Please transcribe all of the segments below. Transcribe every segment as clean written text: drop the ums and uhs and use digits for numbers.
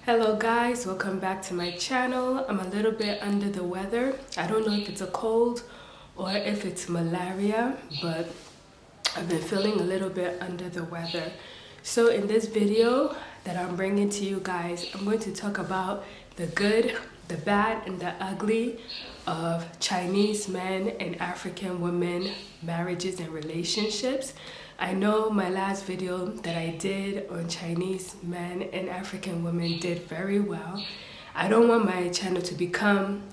Hello guys, welcome back to my channel. I'm a little bit under the weather. I don't know if it's a cold or if it's malaria, but I've been feeling a little bit under the weather. So in this video that I'm bringing to you guys, I'm going to talk about the good, the bad, and the ugly of Chinese men and African women marriages and relationships. I know my last video that I did on Chinese men and African women did very well. I don't want my channel to become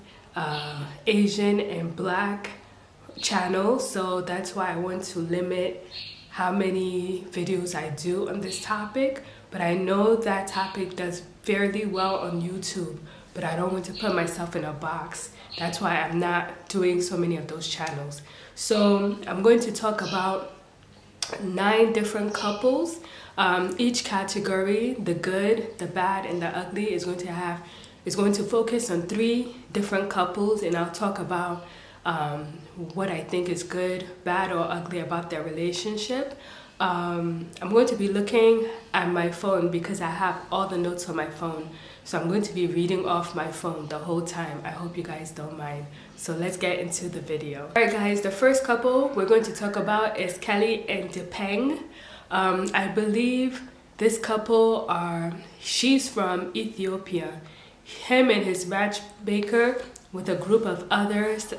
Asian and Black channel, so that's why I want to limit how many videos I do on this topic. But I know that topic does fairly well on YouTube, but I don't want to put myself in a box. That's why I'm not doing so many of those channels. So I'm going to talk about 9 different couples. Each category, the good, the bad, and the ugly, is going to focus on 3 different couples, and I'll talk about what I think is good, bad, or ugly about their relationship. I'm going to be looking at my phone because I have all the notes on my phone. So I'm going to be reading off my phone the whole time. I hope you guys don't mind. So let's get into the video. Alright guys, the first couple we're going to talk about is Kelly and Dipeng. I believe this couple she's from Ethiopia. Him and his matchmaker with a group of others,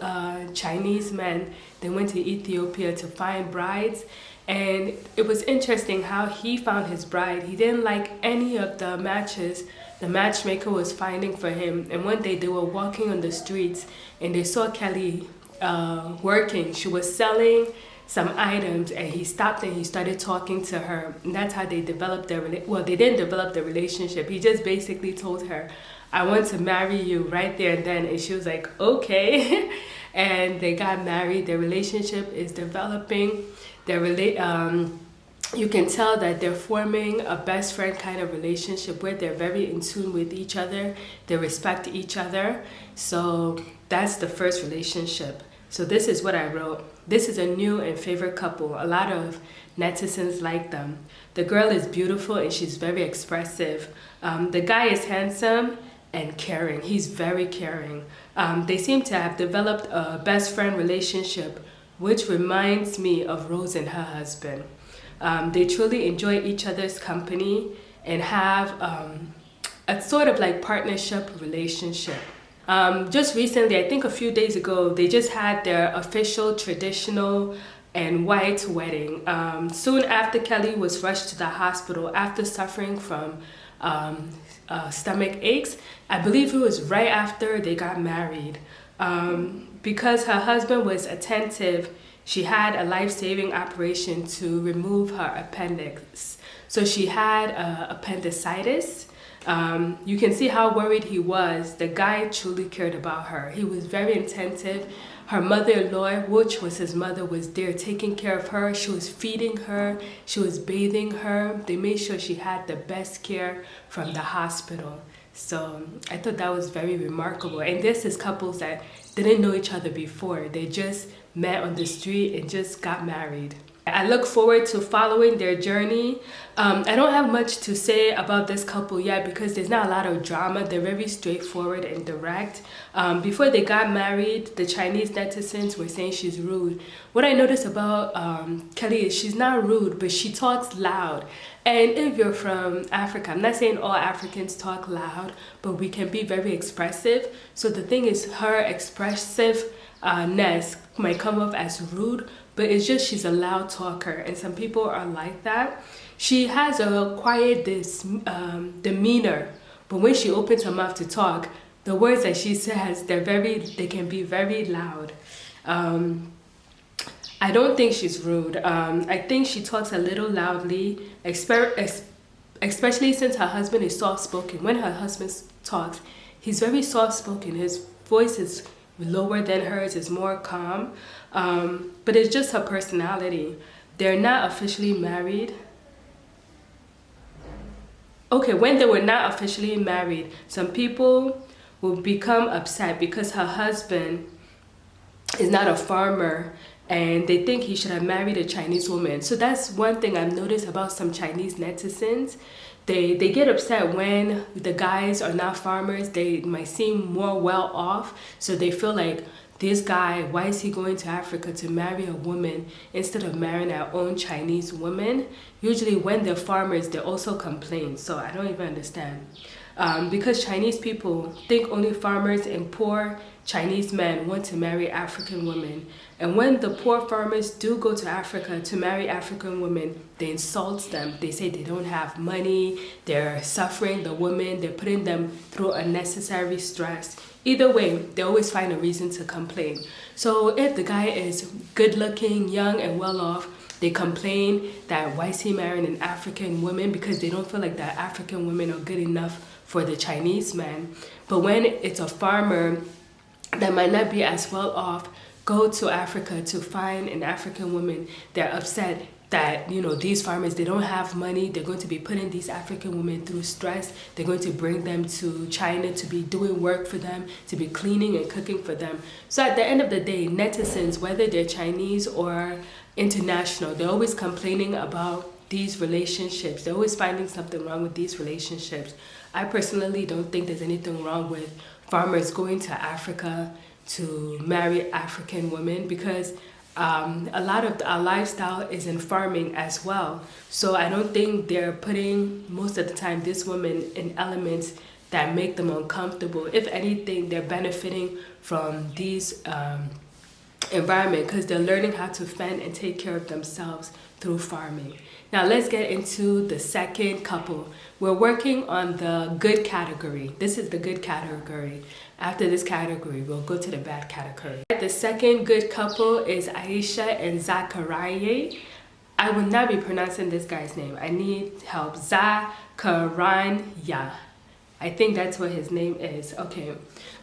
Chinese men, they went to Ethiopia to find brides. And it was interesting how he found his bride. He didn't like any of the matches the matchmaker was finding for him. And one day they were walking on the streets and they saw Kelly working. She was selling some items, and he stopped and he started talking to her. And that's how they developed their well, they didn't develop the relationship. He just basically told her, "I want to marry you," right there and then. And she was like, "Okay." And they got married. Their relationship is developing. You can tell that they're forming a best friend kind of relationship where they're very in tune with each other. They respect each other. So that's the first relationship. So this is what I wrote. This is a new and favorite couple. A lot of netizens like them. The girl is beautiful and she's very expressive. The guy is handsome and caring. He's very caring. They seem to have developed a best friend relationship, which reminds me of Rose and her husband. They truly enjoy each other's company and have a sort of like partnership relationship. Just recently, I think a few days ago, they just had their official traditional and white wedding. Soon after, Kelly was rushed to the hospital after suffering from stomach aches. I believe it was right after they got married. Because her husband was attentive, she had a life-saving operation to remove her appendix. So she had appendicitis. You can see how worried he was. The guy truly cared about her. He was very attentive. Her mother-in-law, which was his mother, was there taking care of her. She was feeding her. She was bathing her. They made sure she had the best care from the hospital. So I thought that was very remarkable. And this is couples that didn't know each other before. They just met on the street and just got married. I look forward to following their journey. I don't have much to say about this couple yet because there's not a lot of drama. They're very straightforward and direct. Before they got married, the Chinese netizens were saying she's rude. What I noticed about Kelly is she's not rude, but she talks loud. And if you're from Africa, I'm not saying all Africans talk loud, but we can be very expressive. So the thing is, her expressiveness might come off as rude, but it's just she's a loud talker, and some people are like that. She has a quiet demeanor, but when she opens her mouth to talk, the words that she says, they can be very loud. I don't think she's rude. I think she talks a little loudly, especially since her husband is soft-spoken. When her husband talks, he's very soft-spoken. His voice is lower than hers, is more calm. But it's just her personality. They're not officially married. Okay, when they were not officially married, some people will become upset because her husband is not a farmer and they think he should have married a Chinese woman. So that's one thing I've noticed about some Chinese netizens. they get upset when the guys are not farmers. They might seem more well off, so they feel like, this guy, why is he going to Africa to marry a woman instead of marrying our own Chinese women? Usually when they're farmers, they also complain. So I don't even understand. Because Chinese people think only farmers and poor Chinese men want to marry African women. And when the poor farmers do go to Africa to marry African women, they insult them. They say they don't have money, they're suffering the women, they're putting them through unnecessary stress. Either way, they always find a reason to complain. So if the guy is good looking, young, and well off, they complain that why is he marrying an African woman, because they don't feel like that African women are good enough for the Chinese man. But when it's a farmer that might not be as well off, go to Africa to find an African woman, they're upset that, you know, these farmers, they don't have money. They're going to be putting these African women through stress. They're going to bring them to China to be doing work for them, to be cleaning and cooking for them. So at the end of the day, netizens, whether they're Chinese or international, they're always complaining about these relationships. They're always finding something wrong with these relationships. I personally don't think there's anything wrong with farmers going to Africa to marry African women, because a lot of our lifestyle is in farming as well. So I don't think they're putting, most of the time, this woman in elements that make them uncomfortable. If anything, they're benefiting from these environment, because they're learning how to fend and take care of themselves through farming. Now let's get into the second couple. We're working on the good category. This is the good category. After this category, we'll go to the bad category. The second good couple is Aisha and Zachariah. I will not be pronouncing this guy's name. I need help. Zachariah. I think that's what his name is. Okay.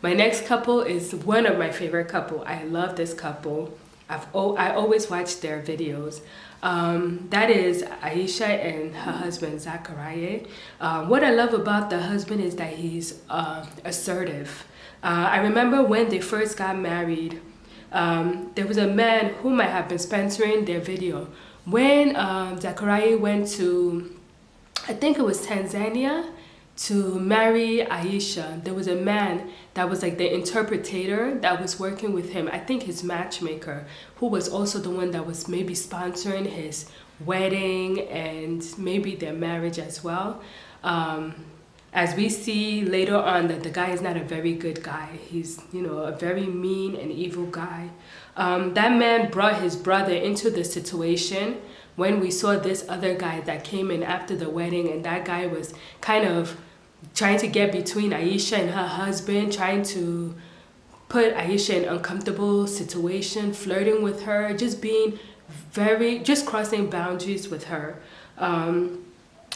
My next couple is one of my favorite couple. I love this couple. I always watch their videos. That is Aisha and her husband Zachariah. What I love about the husband is that he's assertive. I remember when they first got married, there was a man who might have been sponsoring their video. When Zachariah went to, I think it was Tanzania, to marry Aisha, there was a man that was like the interpreter that was working with him. I think his matchmaker, who was also the one that was maybe sponsoring his wedding and maybe their marriage as well. As we see later on, that the guy is not a very good guy. He's, you know, a very mean and evil guy. That man brought his brother into the situation when we saw this other guy that came in after the wedding, and that guy was kind of trying to get between Aisha and her husband, trying to put Aisha in an uncomfortable situation, flirting with her, just being just crossing boundaries with her.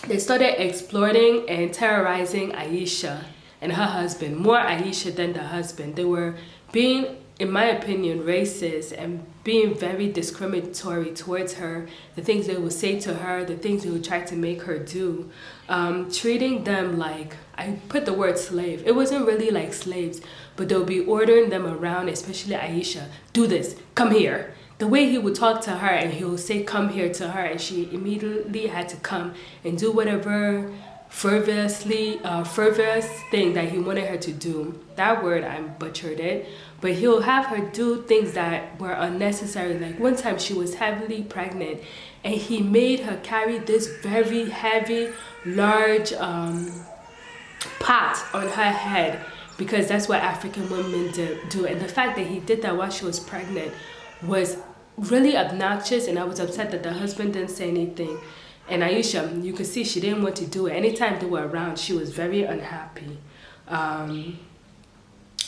They started exploiting and terrorizing Aisha and her husband, more Aisha than the husband. They were being, in my opinion, racist and being very discriminatory towards her, the things they would say to her, the things they would try to make her do, treating them like, I put the word slave. It wasn't really like slaves, but they'll be ordering them around, especially Aisha, do this, come here. The way he would talk to her, and he'll say come here to her, and she immediately had to come and do whatever frivolous thing that he wanted her to do. That word, I butchered it. But he'll have her do things that were unnecessary. Like one time she was heavily pregnant, and he made her carry this very heavy, large pot on her head, because that's what African women do. And the fact that he did that while she was pregnant was really obnoxious, and I was upset that the husband didn't say anything. And Aisha, you could see she didn't want to do it. Anytime they were around, she was very unhappy.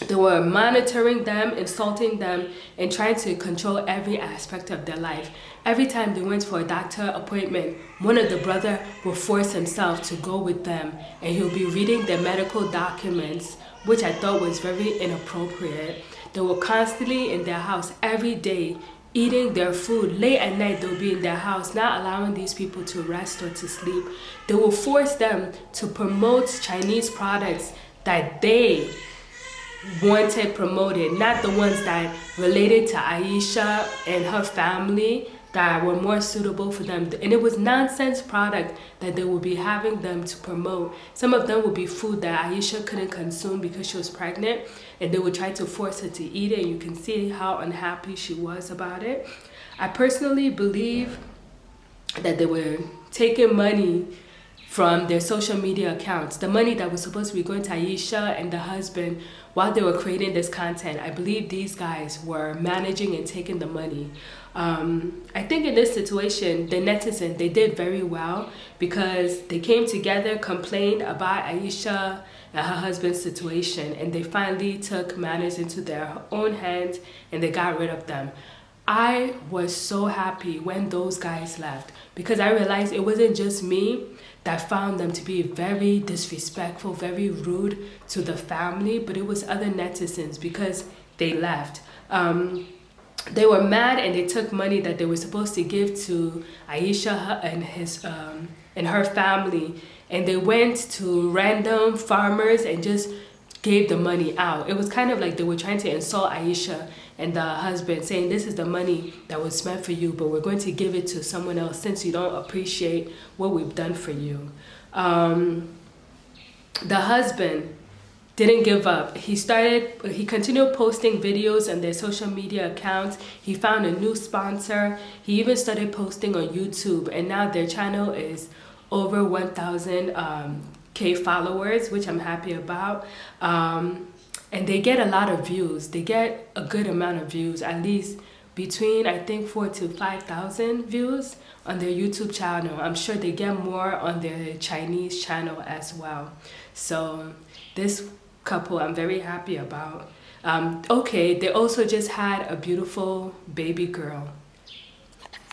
They were monitoring them, insulting them, and trying to control every aspect of their life. Every time they went for a doctor appointment, one of the brother will force himself to go with them, and he'll be reading their medical documents, which I thought was very inappropriate. They were constantly in their house every day, eating their food. Late at night, they'll be in their house, not allowing these people to rest or to sleep. They will force them to promote Chinese products that they wanted promoted, not the ones that related to Aisha and her family, that were more suitable for them. And it was nonsense product that they would be having them to promote. Some of them would be food that Aisha couldn't consume because she was pregnant, and they would try to force her to eat it. You can see how unhappy she was about it. I personally believe that they were taking money from their social media accounts, the money that was supposed to be going to Aisha and the husband while they were creating this content. I believe these guys were managing and taking the money. I think in this situation, the netizens, they did very well because they came together, complained about Aisha and her husband's situation, and they finally took matters into their own hands and they got rid of them. I was so happy when those guys left because I realized it wasn't just me that found them to be very disrespectful, very rude to the family, but it was other netizens because they left. They were mad and they took money that they were supposed to give to Aisha and her family, and they went to random farmers and just gave the money out. It was kind of like they were trying to insult Aisha and the husband, saying this is the money that was meant for you, but we're going to give it to someone else since you don't appreciate what we've done for you. The husband didn't give up. He continued posting videos on their social media accounts. He found a new sponsor. He even started posting on YouTube, and now their channel is over 1,000 followers, which I'm happy about. And they get a lot of views. They get a good amount of views, at least between, I think, 4,000 to 5,000 views on their YouTube channel. I'm sure they get more on their Chinese channel as well. So this couple I'm very happy about. Okay, they also just had a beautiful baby girl.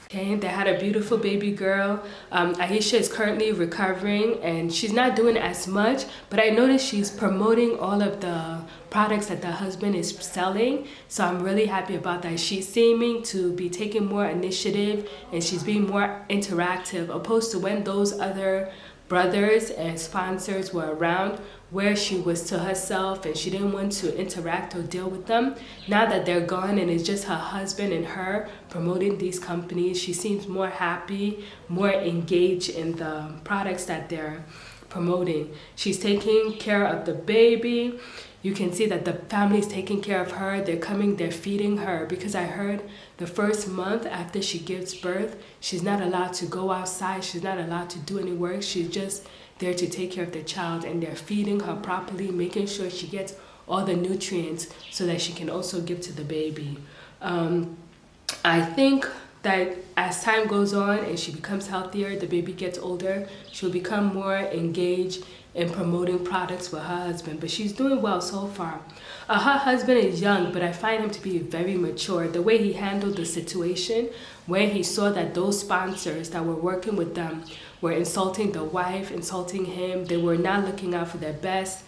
Okay, they had a beautiful baby girl. Aisha is currently recovering and she's not doing as much, but I noticed she's promoting all of the products that the husband is selling. So I'm really happy about that. She's seeming to be taking more initiative and she's being more interactive, opposed to when those other brothers and sponsors were around, where she was to herself and she didn't want to interact or deal with them. Now that they're gone and it's just her husband and her promoting these companies, she seems more happy, more engaged in the products that they're promoting. She's taking care of the baby. You can see that the family is taking care of her. They're feeding her, because I heard the first month after she gives birth, she's not allowed to go outside. She's not allowed to do any work. She's just there to take care of the child, and they're feeding her properly, making sure she gets all the nutrients so that she can also give to the baby. I think that as time goes on and she becomes healthier, the baby gets older, she'll become more engaged in promoting products with her husband, but she's doing well so far. Her husband is young, but I find him to be very mature. The way he handled the situation, when he saw that those sponsors that were working with them were insulting the wife, insulting him, they were not looking out for their best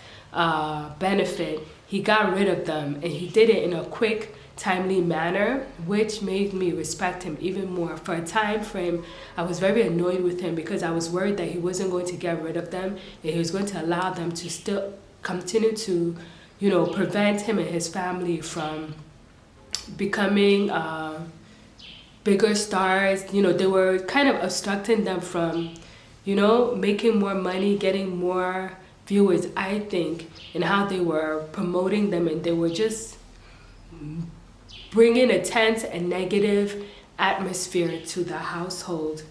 benefit, he got rid of them, and he did it in a quick, timely manner, which made me respect him even more. For a time frame, I was very annoyed with him because I was worried that he wasn't going to get rid of them and he was going to allow them to still continue to, prevent him and his family from becoming bigger stars. They were kind of obstructing them from, making more money, getting more viewers, I think, and how they were promoting them, and they were just bringing a tense and negative atmosphere to the household.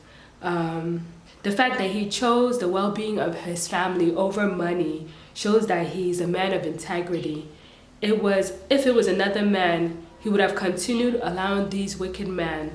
The fact that he chose the well-being of his family over money shows that he's a man of integrity. If it was another man, he would have continued allowing these wicked men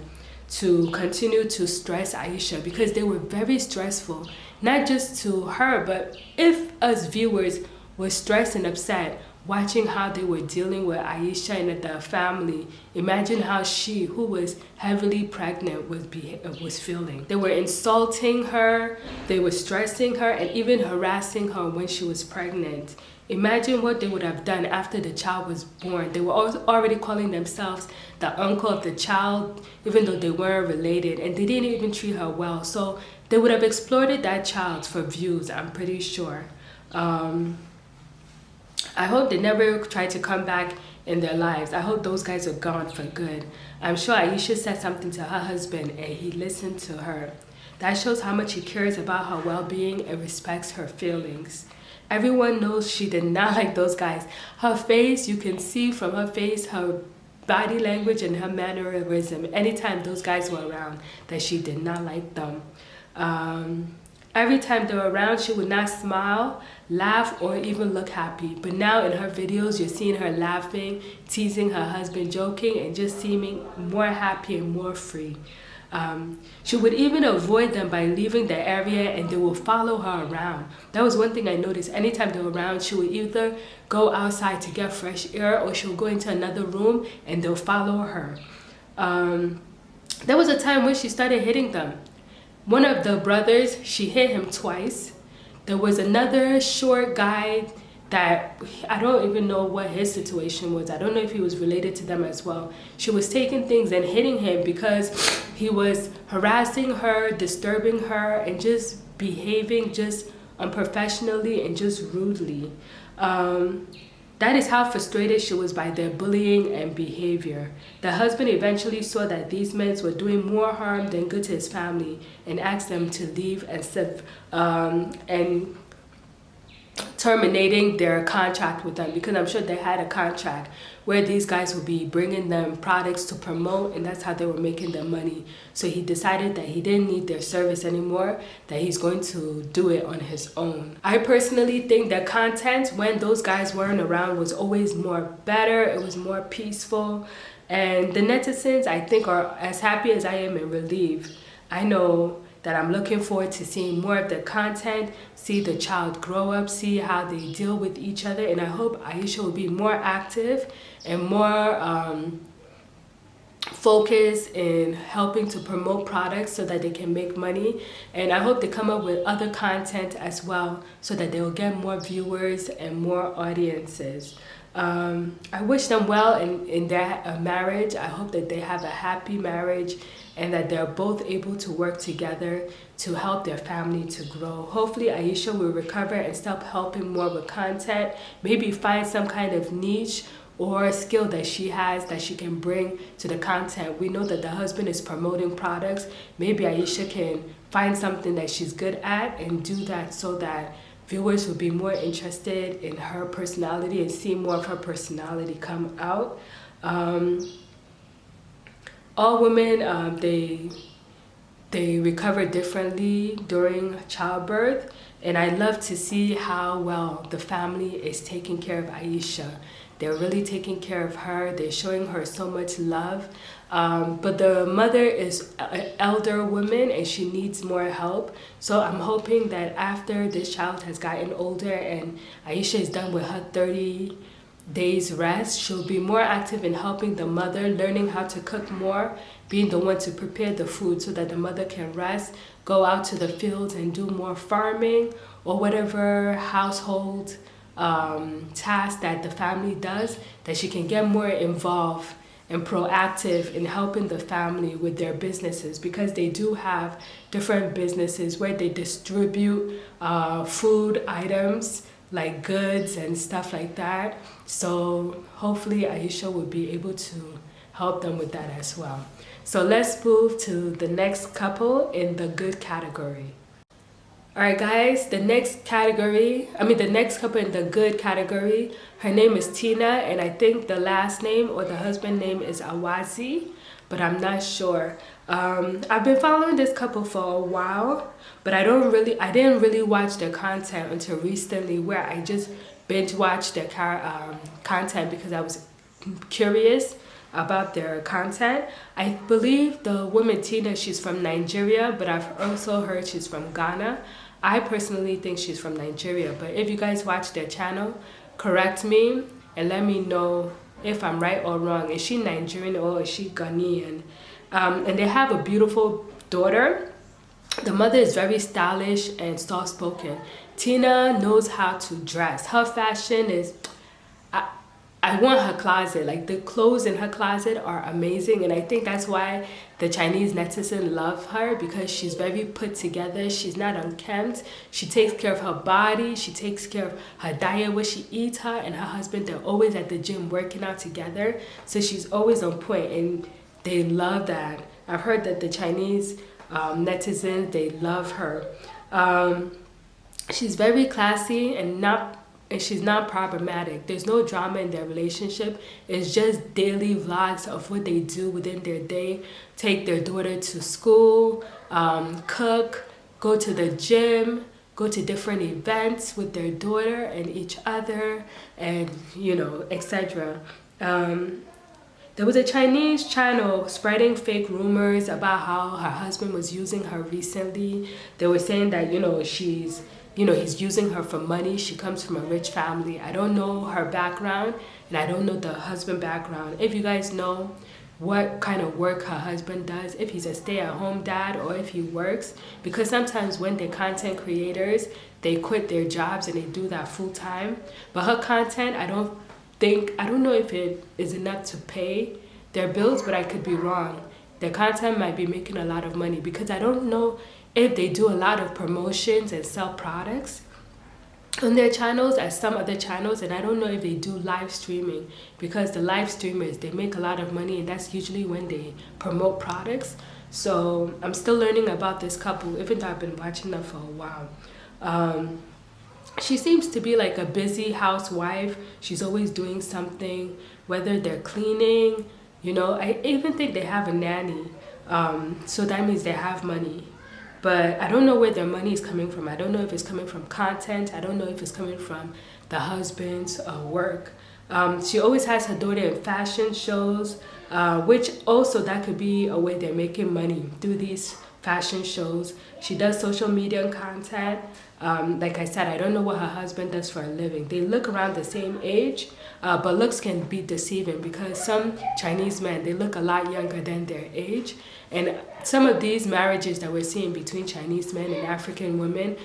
to continue to stress Aisha, because they were very stressful, not just to her, but if us viewers were stressed and upset watching how they were dealing with Aisha and the family, imagine how she, who was heavily pregnant, was feeling. They were insulting her, they were stressing her, and even harassing her when she was pregnant. Imagine what they would have done after the child was born. They were already calling themselves the uncle of the child, even though they weren't related, and they didn't even treat her well. So they would have exploited that child for views, I'm pretty sure. I hope they never try to come back in their lives. I hope those guys are gone for good. I'm sure Aisha said something to her husband and he listened to her. That shows how much he cares about her well-being and respects her feelings. Everyone knows she did not like those guys. Her face, you can see from her face, her body language and her mannerism, anytime those guys were around, that she did not like them. Every time they were around, she would not smile, laugh, or even look happy. But now in her videos, you're seeing her laughing, teasing her husband, joking, and just seeming more happy and more free. She would even avoid them by leaving the area, and they will follow her around. That was one thing I noticed. Anytime they were around, she would either go outside to get fresh air, or she'll go into another room and they'll follow her. There was a time when she started hitting them. One of the brothers, she hit him twice. There was another short guy that I don't even know what his situation was. I don't know if he was related to them as well. She was taking things and hitting him because he was harassing her, disturbing her, and just behaving just unprofessionally and just rudely. That is how frustrated she was by their bullying and behavior. The husband eventually saw that these men were doing more harm than good to his family and asked them to leave and terminating their contract with them, because I'm sure they had a contract where these guys would be bringing them products to promote, and that's how they were making their money. So he decided that he didn't need their service anymore, that he's going to do it on his own. I personally think that content when those guys weren't around was always more better. It was more peaceful, and the netizens, I think, are as happy as I am and relieved. I know that I'm looking forward to seeing more of the content, see the child grow up, see how they deal with each other, and I hope Aisha will be more active and more focused in helping to promote products so that they can make money. And I hope they come up with other content as well so that they will get more viewers and more audiences. I wish them well in their marriage. I hope that they have a happy marriage and that they're both able to work together to help their family to grow. Hopefully Aisha will recover and stop helping more with content, maybe find some kind of niche or skill that she has that she can bring to the content. We know that the husband is promoting products. Maybe Aisha can find something that she's good at and do that so that viewers will be more interested in her personality and see more of her personality come out. All women, they recover differently during childbirth, and I love to see how well the family is taking care of Aisha. They're really taking care of her. They're showing her so much love. But the mother is an elder woman and she needs more help. So I'm hoping that after this child has gotten older and Aisha is done with her 30 days rest, she'll be more active in helping the mother, learning how to cook more, being the one to prepare the food so that the mother can rest, go out to the fields and do more farming or whatever household task that the family does, that she can get more involved and proactive in helping the family with their businesses, because they do have different businesses where they distribute food items like goods and stuff like that. So hopefully Aisha will be able to help them with that as well. So let's move to the next couple in the good category. Alright guys, the next couple in the good category, her name is Tina, and I think the last name or the husband name is Awazi, but I'm not sure. I've been following this couple for a while, but I didn't really watch their content until recently, where I just binge watched their content because I was curious about their content. I believe the woman Tina, she's from Nigeria, but I've also heard she's from Ghana. I personally think she's from Nigeria, but if you guys watch their channel, correct me and let me know if I'm right or wrong. Is she Nigerian or is she Ghanaian? And they have a beautiful daughter. The mother is very stylish and soft-spoken. Tina knows how to dress. Her fashion is, I want her closet. Like the clothes in her closet are amazing, and I think that's why the Chinese netizen love her, because she's very put together. She's not unkempt. She takes care of her body. She takes care of her diet, what she eats. Her and her husband, they're always at the gym working out together. So she's always on point, and they love that. I've heard that the Chinese netizens, they love her. She's very classy and she's not problematic. There's no drama in their relationship. It's just daily vlogs of what they do within their day. Take their daughter to school, cook, go to the gym, go to different events with their daughter and each other, and etc. There was a Chinese channel spreading fake rumors about how her husband was using her recently. They were saying that, he's using her for money. She comes from a rich family. I don't know her background, and I don't know the husband background. If you guys know what kind of work her husband does, if he's a stay-at-home dad or if he works, because sometimes when they're content creators, they quit their jobs and they do that full-time. But her content, I don't know if it is enough to pay their bills, but I could be wrong. Their content might be making a lot of money, because I don't know if they do a lot of promotions and sell products on their channels as some other channels, and I don't know if they do live streaming, because the live streamers, they make a lot of money, and that's usually when they promote products. So I'm still learning about this couple, even though I've been watching them for a while. She seems to be like a busy housewife. She's always doing something, whether they're cleaning, I even think they have a nanny. So that means they have money. But I don't know where their money is coming from. I don't know if it's coming from content. I don't know if it's coming from the husband's work. She always has her daughter in fashion shows, which also that could be a way they're making money through these fashion shows. She does social media content. Like I said, I don't know what her husband does for a living. They look around the same age, but looks can be deceiving, because some Chinese men, they look a lot younger than their age. And some of these marriages that we're seeing between Chinese men and African women,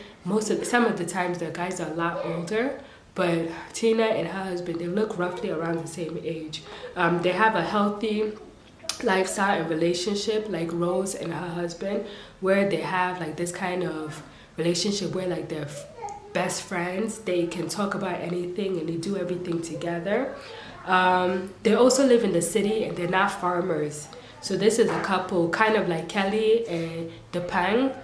some of the times the guys are a lot older. But Tina and her husband, they look roughly around the same age. They have a healthy lifestyle and relationship, like Rose and her husband, where they have like this kind of relationship where like they're best friends. They can talk about anything and they do everything together. They also live in the city, and they're not farmers. So this is a couple kind of like Kelly and Depang,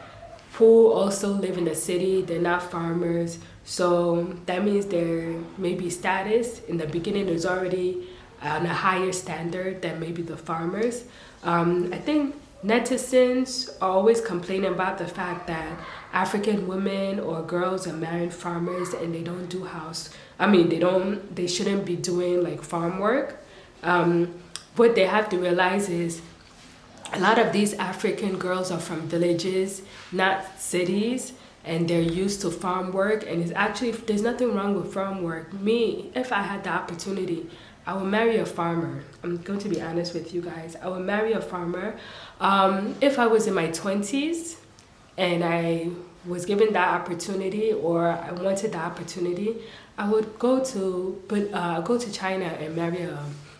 who also live in the city. They're not farmers. So that means their maybe status in the beginning is already on a higher standard than maybe the farmers. I think netizens are always complaining about the fact that African women or girls are marrying farmers and they don't do they shouldn't be doing like farm work. What they have to realize is a lot of these African girls are from villages, not cities, and they're used to farm work. And it's actually, there's nothing wrong with farm work. Me, if I had the opportunity, I would marry a farmer. I'm going to be honest with you guys. I would marry a farmer. If I was in my 20s and I was given that opportunity, or I wanted the opportunity, I would go to China and marry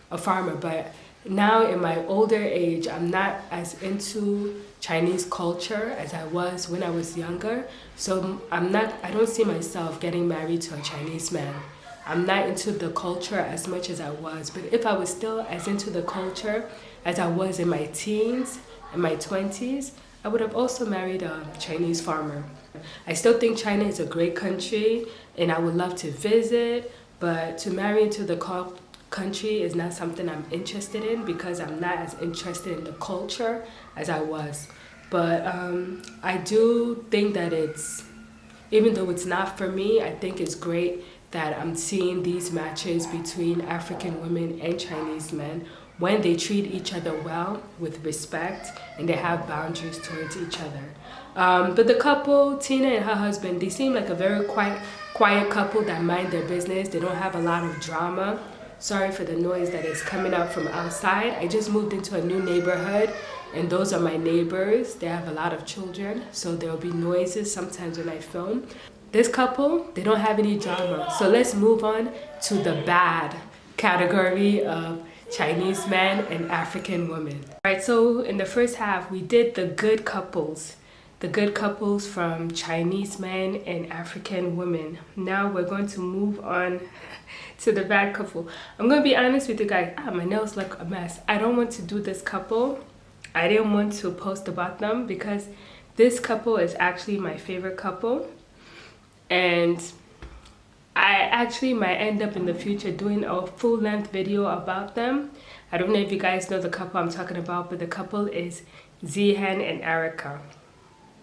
a farmer. But now in my older age, I'm not as into Chinese culture as I was when I was younger. So I don't see myself getting married to a Chinese man. I'm not into the culture as much as I was. But if I was still as into the culture as I was in my teens and my 20s, I would have also married a Chinese farmer. I still think China is a great country and I would love to visit, but to marry into the country is not something I'm interested in, because I'm not as interested in the culture as I was. But I do think that even though it's not for me, I think it's great that I'm seeing these matches between African women and Chinese men when they treat each other well, with respect, and they have boundaries towards each other. But the couple, Tina and her husband, they seem like a very quiet couple that mind their business. They don't have a lot of drama. Sorry for the noise that is coming out from outside. I just moved into a new neighborhood, and those are my neighbors. They have a lot of children, so there will be noises sometimes when I film. This couple, they don't have any drama. So let's move on to the bad category of Chinese men and African women. Alright, so in the first half, we did the good couples. The good couples from Chinese men and African women. Now we're going to move on to the bad couple. I'm going to be honest with you guys. My nails look a mess. I don't want to do this couple. I didn't want to post about them because this couple is actually my favorite couple. And I actually might end up in the future doing a full-length video about them. I don't know if you guys know the couple I'm talking about, but the couple is Zihan and Erica.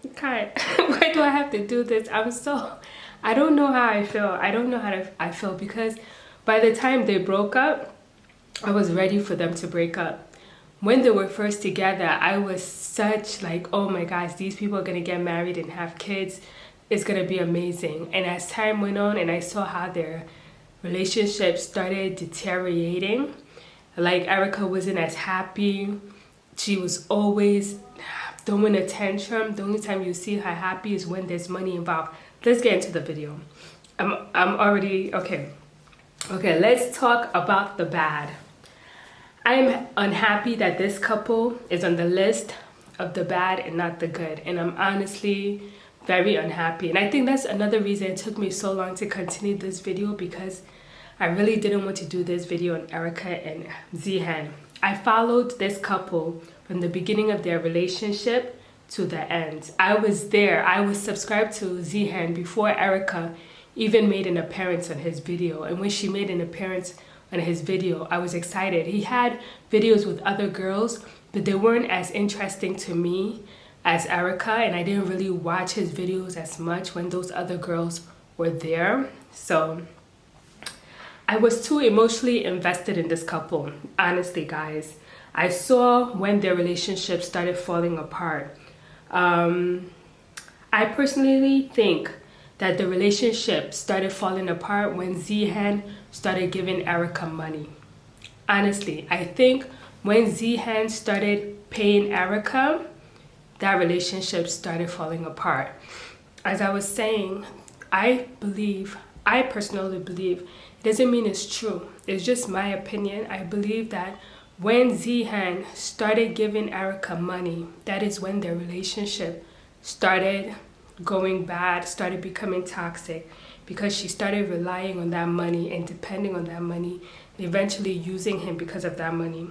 Okay, why do I have to do this? I don't know how I feel. I don't know how I feel because by the time they broke up, I was ready for them to break up. When they were first together, I was such like, oh my gosh, these people are gonna get married and have kids. It's gonna be amazing. And as time went on and I saw how their relationship started deteriorating, like Erica wasn't as happy. She was always throwing a tantrum. The only time you see her happy is when there's money involved. Let's get into the video. I'm already okay. Okay, let's talk about the bad. I'm unhappy that this couple is on the list of the bad and not the good, and I'm honestly very unhappy. And I think that's another reason it took me so long to continue this video, because I really didn't want to do this video on Erica and Zihan. I followed this couple from the beginning of their relationship to the end. I was there. I was subscribed to Zihan before Erica even made an appearance on his video. And when she made an appearance on his video, I was excited. He had videos with other girls, but they weren't as interesting to me as Erica, and I didn't really watch his videos as much when those other girls were there. So I was too emotionally invested in this couple, honestly, guys. I saw when their relationship started falling apart. I personally think that the relationship started falling apart when Zihan started giving Erica money. Honestly, I think when Zihan started paying Erica, that relationship started falling apart. As I was saying, I personally believe, it doesn't mean it's true. It's just my opinion. I believe that when Zihan started giving Erica money, that is when their relationship started going bad, started becoming toxic, because she started relying on that money and depending on that money, and eventually using him because of that money.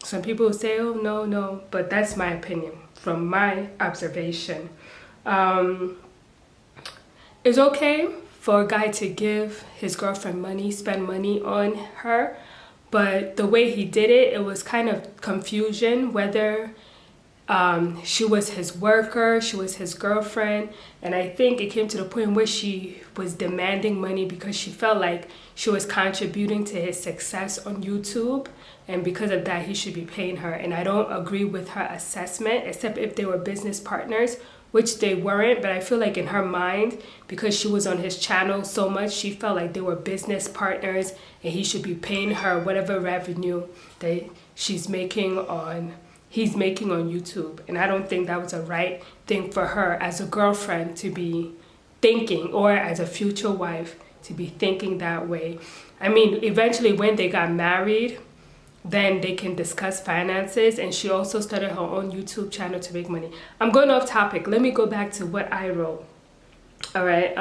Some people will say, oh, no, but that's my opinion from my observation. It's okay for a guy to give his girlfriend money, spend money on her, but the way he did it, it was kind of confusion whether she was his worker, she was his girlfriend, and I think it came to the point where she was demanding money because she felt like she was contributing to his success on YouTube, and because of that he should be paying her. And I don't agree with her assessment, except if they were business partners, which they weren't. But I feel like in her mind, because she was on his channel so much, she felt like they were business partners and he should be paying her whatever revenue that he's making on YouTube. And I don't think that was a right thing for her as a girlfriend to be thinking, or as a future wife to be thinking that way. I mean, eventually when they got married, then they can discuss finances, and she also started her own YouTube channel to make money. I'm going off topic. Let me go back to what I wrote. All right.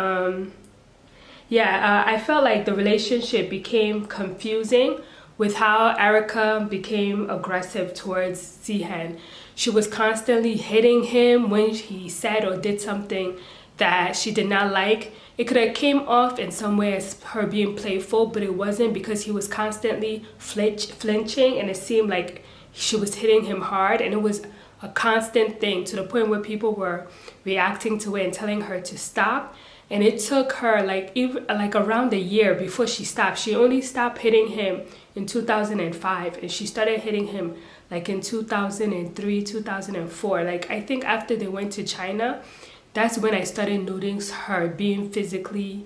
I felt like the relationship became confusing with how Erica became aggressive towards Zihan. She was constantly hitting him when he said or did something that she did not like. It could have came off in some way as her being playful, but it wasn't, because he was constantly flinching, and it seemed like she was hitting him hard, and it was a constant thing to the point where people were reacting to it and telling her to stop. And it took her like around a year before she stopped. She only stopped hitting him in 2005, and she started hitting him like in 2003, 2004. Like, I think after they went to China, that's when I started noticing her being physically,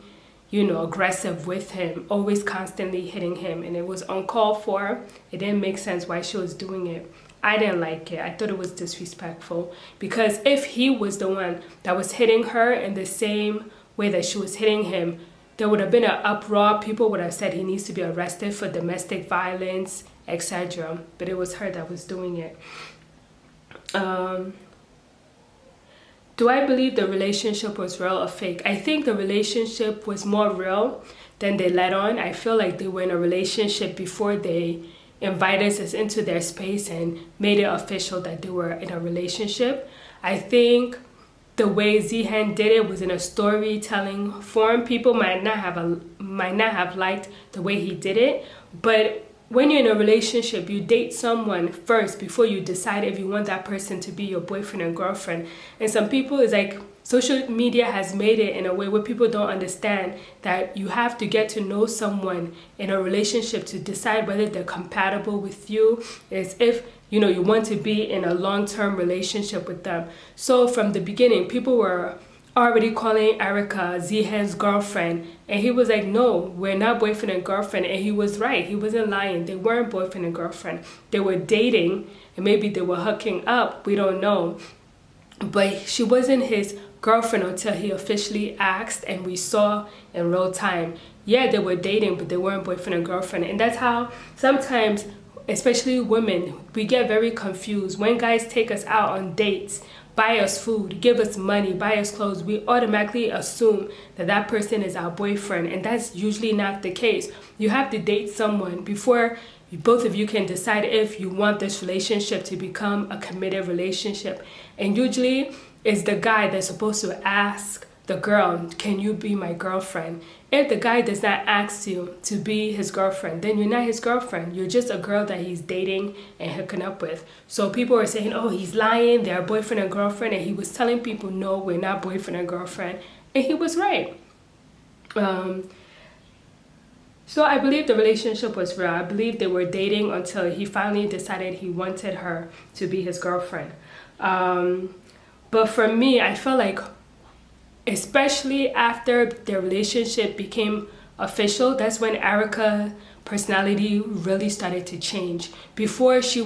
aggressive with him, always constantly hitting him. And it was uncalled for. It didn't make sense why she was doing it. I didn't like it. I thought it was disrespectful, because if he was the one that was hitting her in the same way that she was hitting him, there would have been an uproar. People would have said he needs to be arrested for domestic violence, etc. But it was her that was doing it. Do I believe the relationship was real or fake? I think the relationship was more real than they let on. I feel like they were in a relationship before they invited us into their space and made it official that they were in a relationship. I think the way Zihan did it was in a storytelling form. People might not have liked the way he did it, but when you're in a relationship, you date someone first before you decide if you want that person to be your boyfriend and girlfriend. And some people, it's like social media has made it in a way where people don't understand that you have to get to know someone in a relationship to decide whether they're compatible with you, as if you want to be in a long-term relationship with them. So from the beginning, people were already calling Erica Zihan's girlfriend, and he was like, no, we're not boyfriend and girlfriend. And he was right. He wasn't lying. They weren't boyfriend and girlfriend. They were dating, and maybe they were hooking up. We don't know. But she wasn't his girlfriend until he officially asked, and we saw in real time. Yeah, they were dating, but they weren't boyfriend and girlfriend. And that's how sometimes, especially women, we get very confused. When guys take us out on dates, buy us food, give us money, buy us clothes, we automatically assume that that person is our boyfriend, and that's usually not the case. You have to date someone before both of you can decide if you want this relationship to become a committed relationship. And usually it's the guy that's supposed to ask the girl, can you be my girlfriend? If the guy does not ask you to be his girlfriend, then you're not his girlfriend. You're just a girl that he's dating and hooking up with. So people are saying, oh, he's lying, they're boyfriend and girlfriend. And he was telling people, no, we're not boyfriend and girlfriend. And he was right. So I believe the relationship was real. I believe they were dating until he finally decided he wanted her to be his girlfriend. But for me, I felt like, especially after their relationship became official, that's when Erica's personality really started to change. Before, she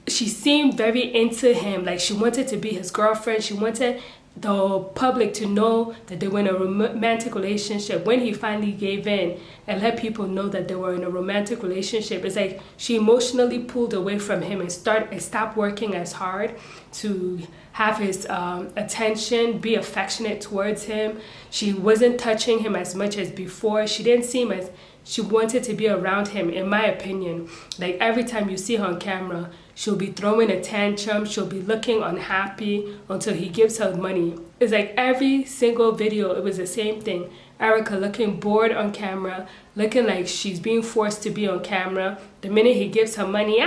seemed very into him, like she wanted to be his girlfriend. She wanted the public to know that they were in a romantic relationship. When he finally gave in and let people know that they were in a romantic relationship, it's like she emotionally pulled away from him and stopped working as hard to have his attention, be affectionate towards him. She wasn't touching him as much as before. She didn't seem as she wanted to be around him, in my opinion. Like every time you see her on camera, she'll be throwing a tantrum, she'll be looking unhappy until he gives her money. It's like every single video, it was the same thing. Erica looking bored on camera, looking like she's being forced to be on camera. The minute he gives her money,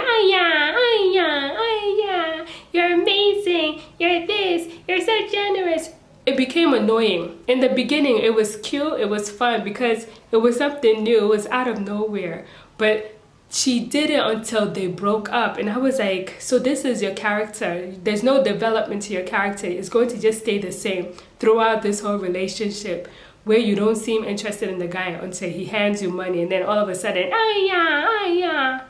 you're amazing, you're this, you're so generous. It became annoying. In the beginning, it was cute, it was fun because it was something new, it was out of nowhere. But she did it until they broke up, and I was like, so this is your character. There's no development to your character. It's going to just stay the same throughout this whole relationship, where you don't seem interested in the guy until he hands you money, and then all of a sudden, I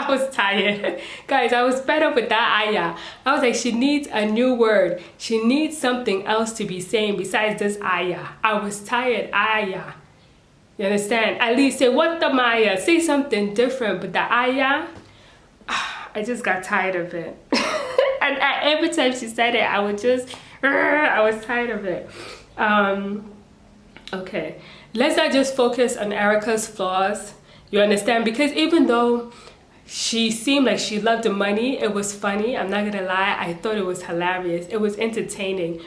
was tired. Guys, I was fed up with that aya. I was like, she needs a new word. She needs something else to be saying besides this aya. I was tired, aya. You understand? At least say, what the Maya? Say something different. But the aya, I just got tired of it. And every time she said it, I was tired of it. Okay. Let's not just focus on Erica's flaws. You understand? Because even though she seemed like she loved the money, it was funny. I'm not going to lie. I thought it was hilarious. It was entertaining.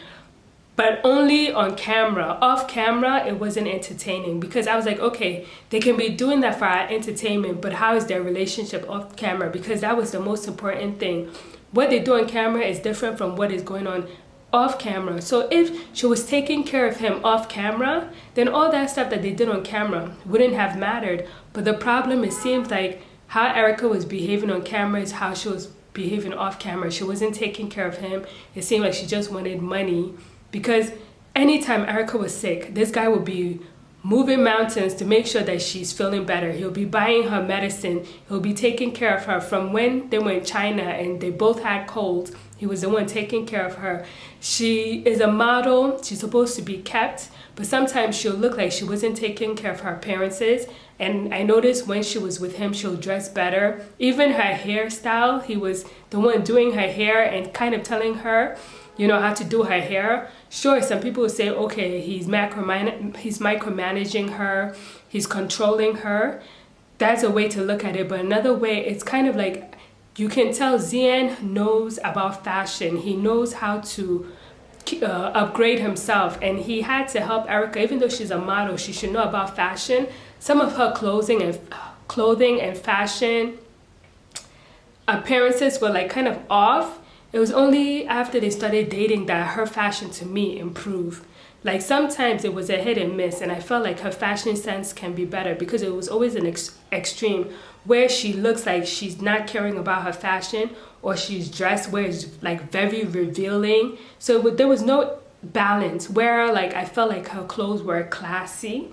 But only on camera. Off camera, it wasn't entertaining. Because I was like, okay, they can be doing that for our entertainment, but how is their relationship off camera? Because that was the most important thing. What they do on camera is different from what is going on off camera. So if she was taking care of him off camera, then all that stuff that they did on camera wouldn't have mattered. But the problem, it seems like how Erica was behaving on camera is how she was behaving off camera. She wasn't taking care of him. It seemed like she just wanted money. Because anytime Erica was sick, this guy would be moving mountains to make sure that she's feeling better. He'll be buying her medicine. He'll be taking care of her. From when they were in China and they both had colds, He was the one taking care of her. She is a model. She's supposed to be kept, but sometimes she'll look like she wasn't taking care of her appearances. And I noticed when she was with him, she'll dress better. Even her hairstyle, he was the one doing her hair and kind of telling her, you know, how to do her hair. Sure, some people will say, okay, he's micromanaging her, he's controlling her. That's a way to look at it. But another way, it's kind of like, you can tell Zian knows about fashion. He knows how to upgrade himself, and he had to help Erica. Even though she's a model, she should know about fashion. Some of her clothing and fashion appearances were like kind of off. It was only after they started dating that her fashion to me improved. Like sometimes it was a hit and miss, and I felt like her fashion sense can be better because it was always an extreme where she looks like she's not caring about her fashion, or she's dressed where it's like very revealing. So there was no balance where like I felt like her clothes were classy.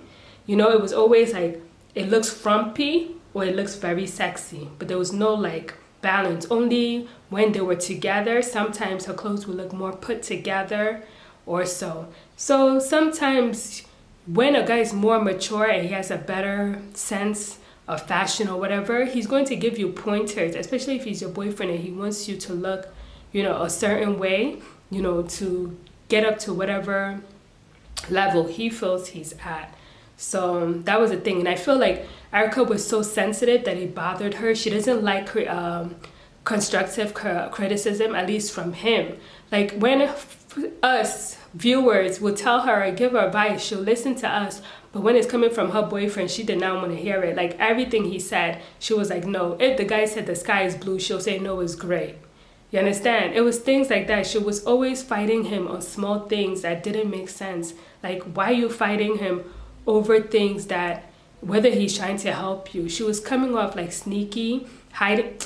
You know, it was always like it looks frumpy or it looks very sexy, but there was no like balance. Only when they were together, sometimes her clothes would look more put together or so. So sometimes when a guy is more mature and he has a better sense of fashion or whatever, he's going to give you pointers, especially if he's your boyfriend and he wants you to look, you know, a certain way, you know, to get up to whatever level he feels he's at. So that was the thing. And I feel like Erica was so sensitive that it bothered her. She doesn't like constructive criticism, at least from him. Like when us viewers would tell her or give her advice, she'll listen to us. But when it's coming from her boyfriend, she did not want to hear it. Like everything he said, she was like, no. If the guy said the sky is blue, she'll say, no, it's gray. You understand? It was things like that. She was always fighting him on small things that didn't make sense. Like, why are you fighting him over things that, whether he's trying to help you? She was coming off like sneaky, hiding.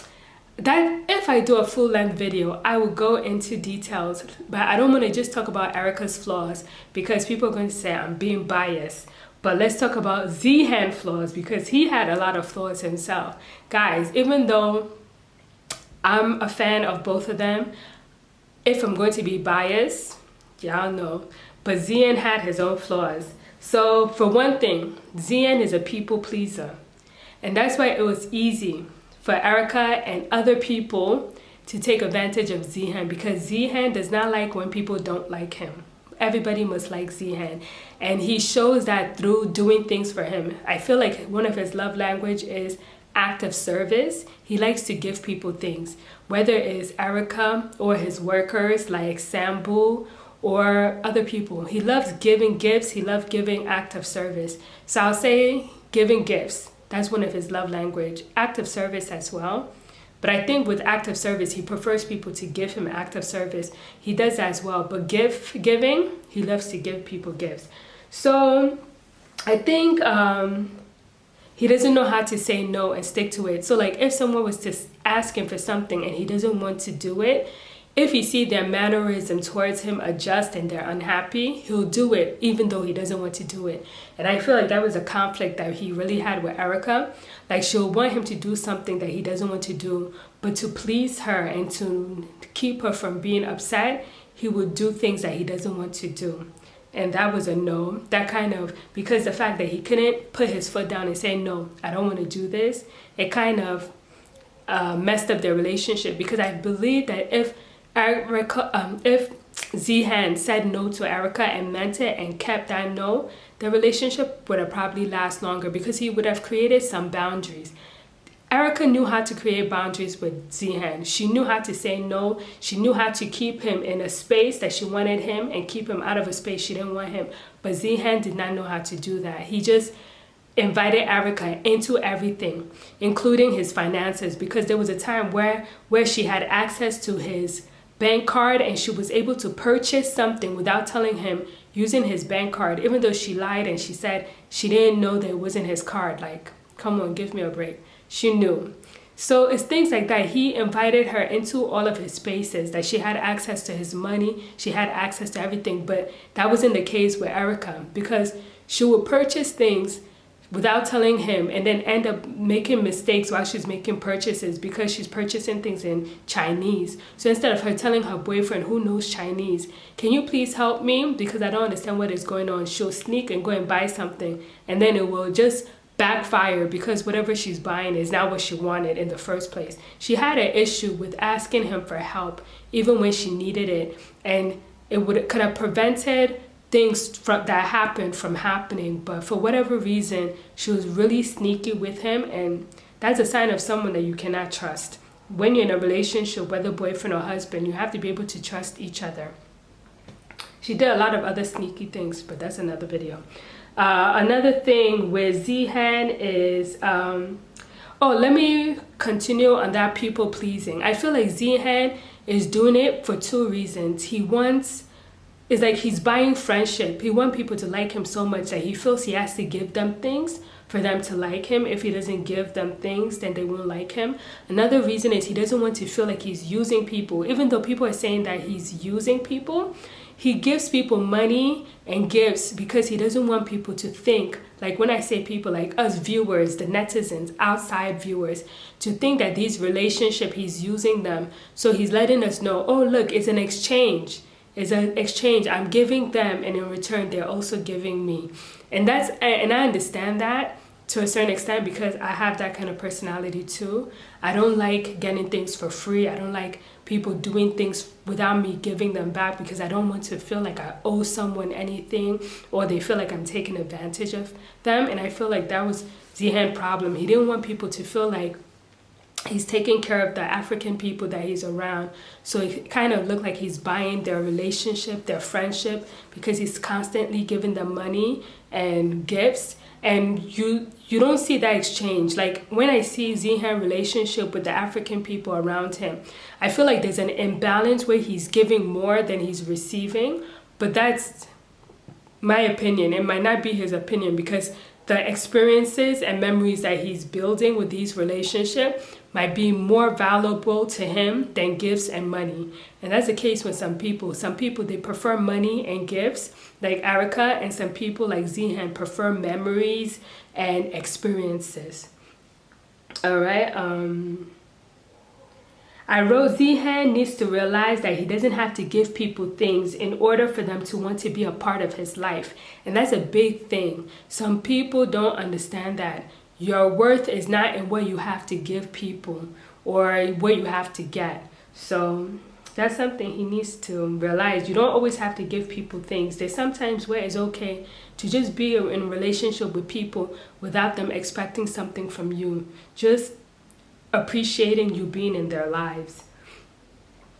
That if I do a full-length video, I will go into details, but I don't want to just talk about Erica's flaws because people are going to say I'm being biased. But let's talk about Zihan flaws because he had a lot of flaws himself. Guys, even though I'm a fan of both of them, if I'm going to be biased, y'all know, but Zian had his own flaws. So for one thing, Zian is a people pleaser. And that's why it was easy for Erica and other people to take advantage of Zihan because Zihan does not like when people don't like him. Everybody must like Zihan. And he shows that through doing things for him. I feel like one of his love language is act of service. He likes to give people things, whether it's Erica or his workers like Sambu or other people. He loves giving gifts. He loves giving act of service. So I'll say giving gifts. That's one of his love language. Act of service as well. But I think with act of service, he prefers people to give him act of service. He does that as well. But giving, he loves to give people gifts. So I think he doesn't know how to say no and stick to it. So like if someone was to ask him for something and he doesn't want to do it, if he sees their mannerism towards him adjust and they're unhappy, he'll do it even though he doesn't want to do it. And I feel like that was a conflict that he really had with Erica. Like she'll want him to do something that he doesn't want to do, but to please her and to keep her from being upset, he would do things that he doesn't want to do. And that was a no. That kind of, because the fact that he couldn't put his foot down and say, no, I don't want to do this, it kind of messed up their relationship. Because I believe that if Zihan said no to Erica and meant it and kept that no, the relationship would have probably lasted longer because he would have created some boundaries. Erica knew how to create boundaries with Zihan. She knew how to say no. She knew how to keep him in a space that she wanted him and keep him out of a space she didn't want him. But Zihan did not know how to do that. He just invited Erica into everything, including his finances, because there was a time where she had access to his bank card and she was able to purchase something without telling him using his bank card, even though she lied and she said she didn't know that it wasn't his card. Like, come on, give me a break. She knew. So it's things like that. He invited her into all of his spaces, that she had access to his money, she had access to everything. But that wasn't the case with Erica because she would purchase things without telling him, and then end up making mistakes while she's making purchases because she's purchasing things in Chinese. So instead of her telling her boyfriend who knows Chinese, can you please help me because I don't understand what is going on, she'll sneak and go and buy something, and then it will just backfire because whatever she's buying is not what she wanted in the first place. She had an issue with asking him for help even when she needed it, and could have prevented things that happened from happening. But for whatever reason, she was really sneaky with him, and that's a sign of someone that you cannot trust. When you're in a relationship, whether boyfriend or husband, you have to be able to trust each other. She did a lot of other sneaky things, but that's another video. Another thing with Zihan is, let me continue on that people pleasing. I feel like Zihan is doing it for two reasons. It's like he's buying friendship. He wants people to like him so much that he feels he has to give them things for them to like him. If he doesn't give them things, then they won't like him. Another reason is he doesn't want to feel like he's using people. Even though people are saying that he's using people, he gives people money and gifts because he doesn't want people to think, like when I say people, like us viewers, the netizens, outside viewers, to think that these relationships, he's using them. So he's letting us know, oh, look, it's an exchange. It's an exchange. I'm giving them, and in return, they're also giving me. And I understand that to a certain extent because I have that kind of personality too. I don't like getting things for free. I don't like people doing things without me giving them back because I don't want to feel like I owe someone anything or they feel like I'm taking advantage of them. And I feel like that was Zihan's problem. He didn't want people to feel like he's taking care of the African people that he's around. So it kind of looked like he's buying their relationship, their friendship, because he's constantly giving them money and gifts. And you don't see that exchange. Like when I see Zihan's relationship with the African people around him, I feel like there's an imbalance where he's giving more than he's receiving. But that's my opinion. It might not be his opinion because the experiences and memories that he's building with these relationships might be more valuable to him than gifts and money. And that's the case with some people. Some people, they prefer money and gifts, like Erica, and some people like Zihan prefer memories and experiences. All right. I wrote, Zihan needs to realize that he doesn't have to give people things in order for them to want to be a part of his life. And that's a big thing. Some people don't understand that. Your worth is not in what you have to give people or what you have to get. So that's something he needs to realize. You don't always have to give people things. There's sometimes where it's okay to just be in a relationship with people without them expecting something from you. Just appreciating you being in their lives.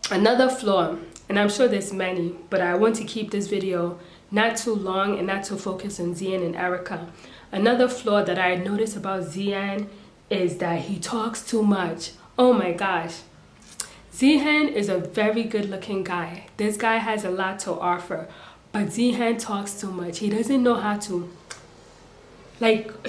Another flaw, and I'm sure there's many, but I want to keep this video not too long and not too focused on Zihan and Erica. Another flaw that I noticed about Zihan is that he talks too much. Oh my gosh. Zihan is a very good looking guy. This guy has a lot to offer, but Zihan talks too much. He doesn't know how to,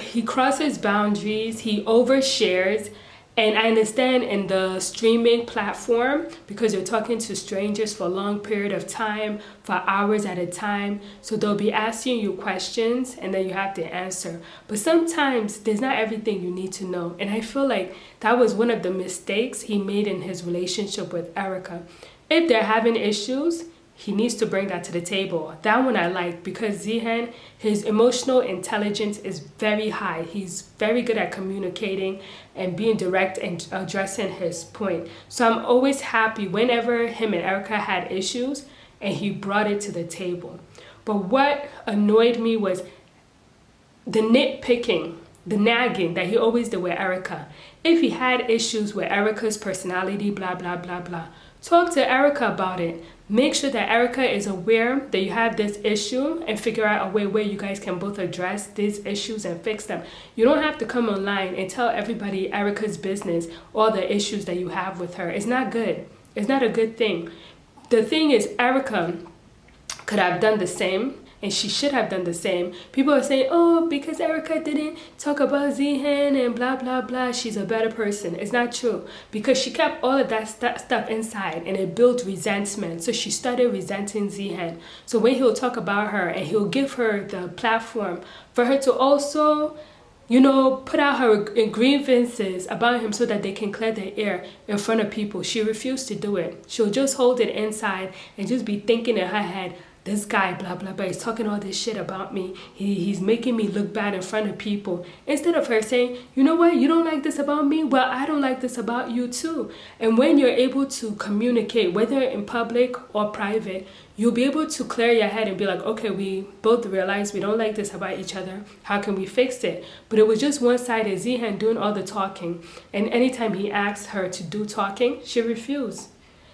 he crosses boundaries, he overshares. And I understand in the streaming platform, because you're talking to strangers for a long period of time, for hours at a time, so they'll be asking you questions and then you have to answer. But sometimes there's not everything you need to know. And I feel like that was one of the mistakes he made in his relationship with Erica. If they're having issues, he needs to bring that to the table. That one I like because Zihan, his emotional intelligence is very high. He's very good at communicating and being direct and addressing his point. So I'm always happy whenever him and Erica had issues and he brought it to the table. But what annoyed me was the nitpicking, the nagging that he always did with Erica. If he had issues with Erica's personality, blah, blah, blah, blah, talk to Erica about it. Make sure that Erica is aware that you have this issue and figure out a way where you guys can both address these issues and fix them. You don't have to come online and tell everybody Erica's business, all the issues that you have with her. It's not good. It's not a good thing. The thing is, Erica could have done the same, and she should have done the same. People are saying, oh, because Erica didn't talk about Zihan and blah, blah, blah, she's a better person. It's not true. Because she kept all of that stuff inside and it built resentment. So she started resenting Zihan. So when he'll talk about her and he'll give her the platform for her to also put out her grievances about him so that they can clear their air in front of people. She refused to do it. She'll just hold it inside and just be thinking in her head, this guy, blah, blah, blah, he's talking all this shit about me. He's making me look bad in front of people. Instead of her saying, you know what, you don't like this about me? Well, I don't like this about you too. And when you're able to communicate, whether in public or private, you'll be able to clear your head and be like, okay, we both realize we don't like this about each other. How can we fix it? But it was just one-sided, Zihan doing all the talking. And anytime he asked her to do talking, she refused.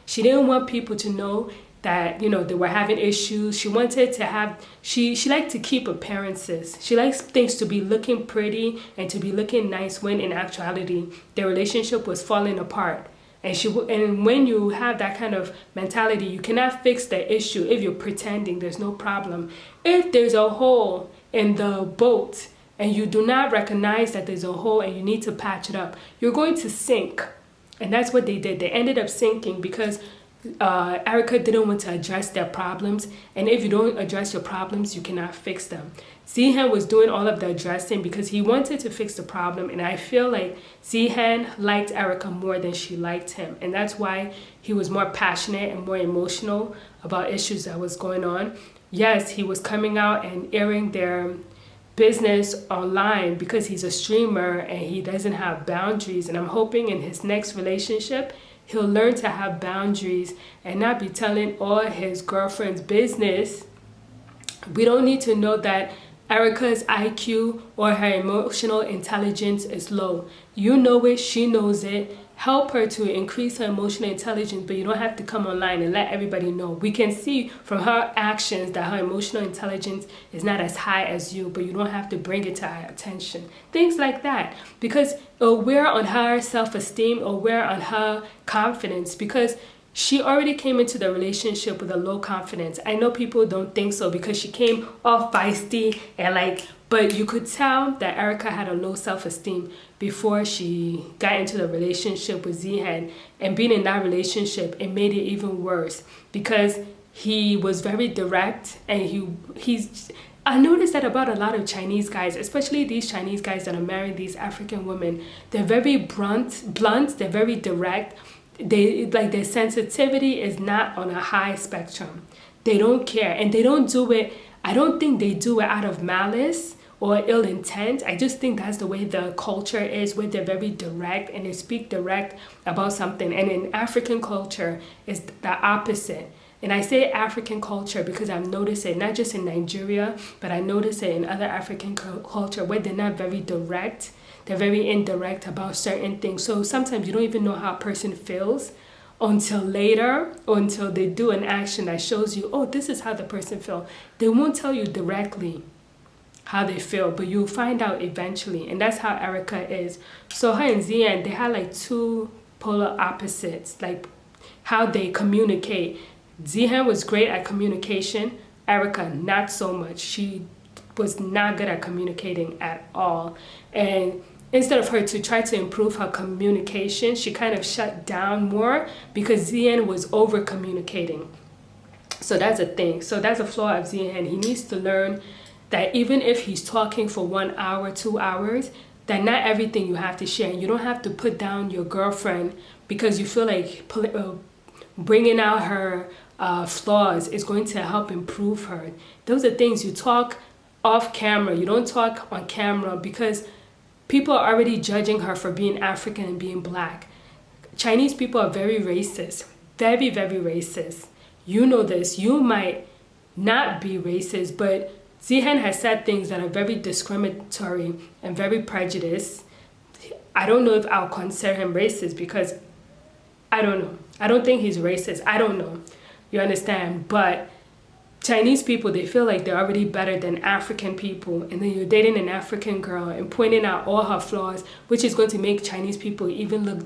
She didn't want people to know that, they were having issues. She wanted to have, she liked to keep appearances. She likes things to be looking pretty and to be looking nice when in actuality, their relationship was falling apart. And when you have that kind of mentality, you cannot fix the issue if you're pretending there's no problem. If there's a hole in the boat and you do not recognize that there's a hole and you need to patch it up, you're going to sink. And that's what they did. They ended up sinking because Erica didn't want to address their problems, and if you don't address your problems, you cannot fix them. Zihan was doing all of the addressing because he wanted to fix the problem, and I feel like Zihan liked Erica more than she liked him, and that's why he was more passionate and more emotional about issues that was going on. Yes, he was coming out and airing their business online because he's a streamer and he doesn't have boundaries, and I'm hoping in his next relationship he'll learn to have boundaries and not be telling all his girlfriend's business. We don't need to know that Erica's IQ or her emotional intelligence is low. You know it, she knows it. Help her to increase her emotional intelligence, but you don't have to come online and let everybody know. We can see from her actions that her emotional intelligence is not as high as you, but you don't have to bring it to her attention. Things like that. Because it'll wear on her self-esteem or wear on her confidence, because she already came into the relationship with a low confidence. I know people don't think so because she came all feisty and but you could tell that Erica had a low self-esteem before she got into the relationship with Zihan. And being in that relationship, it made it even worse because he was very direct, and I noticed that about a lot of Chinese guys, especially these Chinese guys that are marrying these African women. They're very blunt, they're very direct. Their sensitivity is not on a high spectrum. They don't care, and they don't do it. I don't think they do it out of malice or ill intent. I just think that's the way the culture is, where they're very direct and they speak direct about something. And in African culture, it's the opposite. And I say African culture because I've noticed it not just in Nigeria, but I notice it in other African culture where they're not very direct. They're very indirect about certain things. So sometimes you don't even know how a person feels until later, or until they do an action that shows you, oh, this is how the person feels. They won't tell you directly how they feel, but you'll find out eventually. And that's how Erica is. So her and Zihan, they had two polar opposites, how they communicate. Zihan was great at communication. Erica, not so much. She was not good at communicating at all. And instead of her to try to improve her communication, she kind of shut down more because Zihan was over communicating. So that's a thing. So that's a flaw of Zihan. He needs to learn that even if he's talking for 1 hour, 2 hours, that not everything you have to share. You don't have to put down your girlfriend because you feel like bringing out her flaws is going to help improve her. Those are things you talk off camera. You don't talk on camera because people are already judging her for being African and being black. Chinese people are very racist, very, very racist. You know this. You might not be racist, but Zihan has said things that are very discriminatory and very prejudiced. I don't know if I'll consider him racist because I don't know. I don't think he's racist. I don't know. You understand? But Chinese people, they feel like they're already better than African people. And then you're dating an African girl and pointing out all her flaws, which is going to make Chinese people even look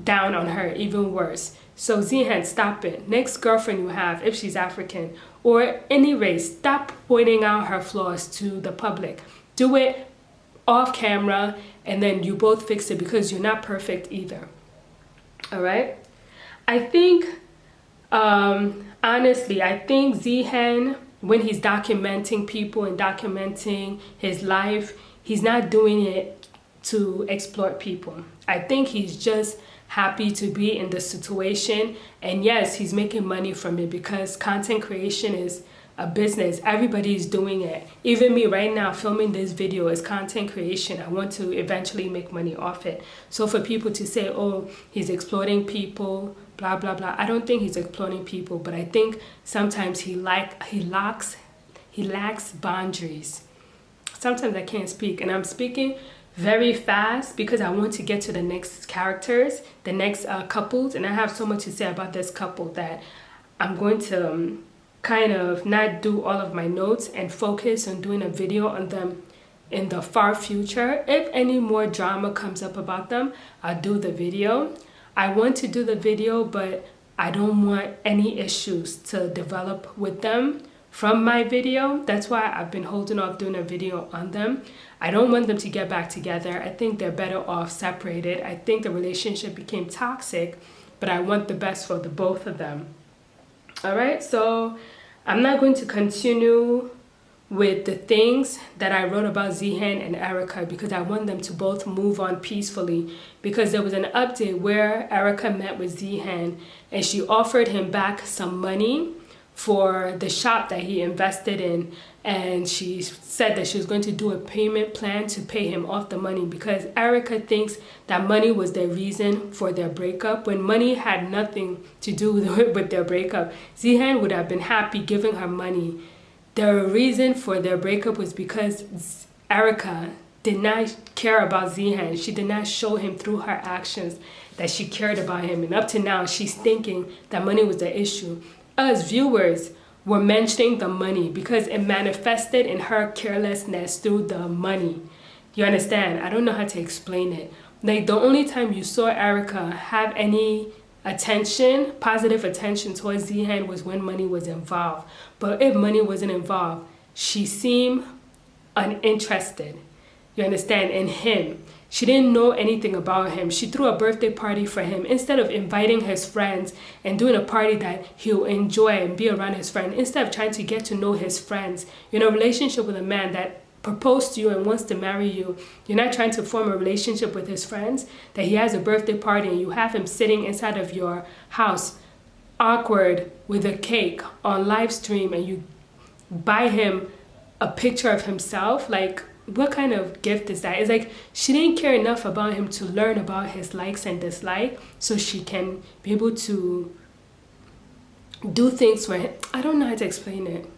down on her even worse. So Zihan, stop it. Next girlfriend you have, if she's African or any race, stop pointing out her flaws to the public. Do it off camera and then you both fix it because you're not perfect either. All right? I think, honestly, I think Zihan, when he's documenting people and documenting his life, he's not doing it to exploit people. I think he's just happy to be in the situation, and yes, he's making money from it because content creation is a business. Everybody's doing it. Even me right now filming this video is content creation. I want to eventually make money off it. So for people to say, oh, he's exploiting people, blah blah blah, I don't think he's exploiting people, but I think sometimes he lacks boundaries. Sometimes I can't speak, and I'm speaking very fast because I want to get to the next characters, the next couples, and I have so much to say about this couple that I'm going to kind of not do all of my notes and focus on doing a video on them in the far future. If any more drama comes up about them, I'll do the video. I want to do the video, but I don't want any issues to develop with them from my video. That's why I've been holding off doing a video on them. I don't want them to get back together. I think they're better off separated. I think the relationship became toxic, but I want the best for the both of them. All right, so I'm not going to continue with the things that I wrote about Zihan and Erica because I want them to both move on peacefully, because there was an update where Erica met with Zihan and she offered him back some money for the shop that he invested in, and she said that she was going to do a payment plan to pay him off the money because Erica thinks that money was the reason for their breakup when money had nothing to do with their breakup. Zihan would have been happy giving her money. The reason for their breakup was because Erica did not care about Zihan. She did not show him through her actions that she cared about him, and up to now she's thinking that money was the issue. Us viewers were mentioning the money because it manifested in her carelessness through the money. You understand? I don't know how to explain it. Like, the only time you saw Erica have any attention, positive attention towards Zihan was when money was involved. But if money wasn't involved, she seemed uninterested, you understand, in him. She didn't know anything about him. She threw a birthday party for him instead of inviting his friends and doing a party that he'll enjoy and be around his friends. Instead of trying to get to know his friends, you're in a relationship with a man that proposed to you and wants to marry you. You're not trying to form a relationship with his friends, that he has a birthday party and you have him sitting inside of your house, awkward, with a cake on live stream, and you buy him a picture of himself. Like, what kind of gift is that? It's like she didn't care enough about him to learn about his likes and dislikes so she can be able to do things for him. I don't know how to explain it.